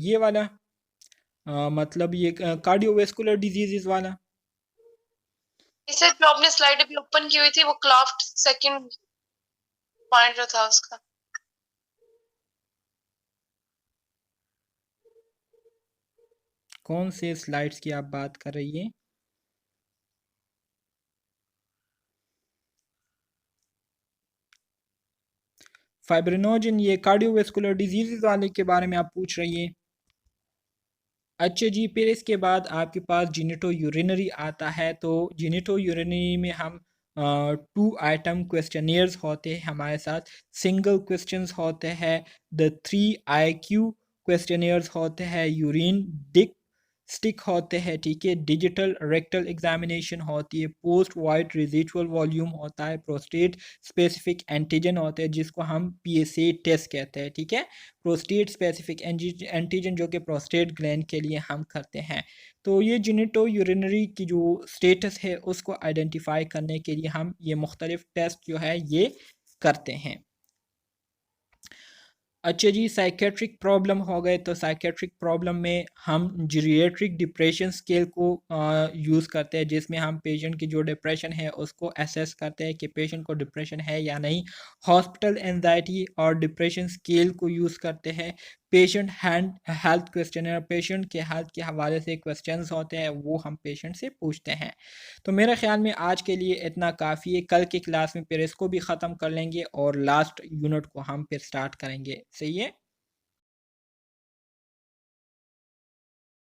ये वाला मतलब ये कार्डियोवैस्कुलर डिजीज़ वाला। इसे जो आपने स्लाइड अभी ओपन की हुई थी वो क्लाफ्ट सेकंड पॉइंट जो था उसका। कौन से स्लाइड्स की आप बात कर रही हैं? फाइब्रिनोजन, ये कार्डियोवैस्कुलर डिजीज़ वाले के बारे में आप पूछ रही हैं? अच्छा जी, फिर इसके बाद आपके पास जेनिटो यूरिनरी आता है। तो जेनिटो यूरिनरी में हम 2 आइटम क्वेश्चनियर्स होते हैं हमारे साथ, सिंगल क्वेश्चंस होते हैं, द 3 IQ क्वेश्चनियर्स होते हैं, यूरिन डिक स्टिक होते हैं, ठीक है, डिजिटल रेक्टल एग्जामिनेशन होती है, पोस्ट वाइट रेजिडुअल वॉल्यूम होता है, प्रोस्टेट स्पेसिफिक एंटीजन होते हैं जिसको हम PSA टेस्ट कहते हैं, ठीक है, प्रोस्टेट स्पेसिफिक एंटीजन जो कि प्रोस्टेट ग्लैंड के लिए हम करते हैं। तो ये जेनिटो यूरिनरी की जो स्टेटस है उसको आइडेंटिफाई करने के लिए हम ये मुख्तलिफ टेस्ट जो है ये करते हैं। अच्छा जी, साइकेट्रिक प्रॉब्लम हो गए। तो साइकेट्रिक प्रॉब्लम में हम जीरियाट्रिक डिप्रेशन स्केल को यूज़ करते हैं, जिसमें हम पेशेंट की जो डिप्रेशन है उसको असेस करते हैं कि पेशेंट को डिप्रेशन है या नहीं। हॉस्पिटल एंजाइटी और डिप्रेशन स्केल को यूज़ करते हैं। Patient hand health questionnaire, patient के हेल्थ के हवाले से क्वेश्चंस होते हैं, वो हम पेशेंट से पूछते हैं। तो मेरे ख्याल में आज के लिए इतना काफ़ी है। कल की क्लास में फिर इसको भी ख़त्म कर लेंगे और लास्ट यूनिट को हम फिर स्टार्ट करेंगे। सही है।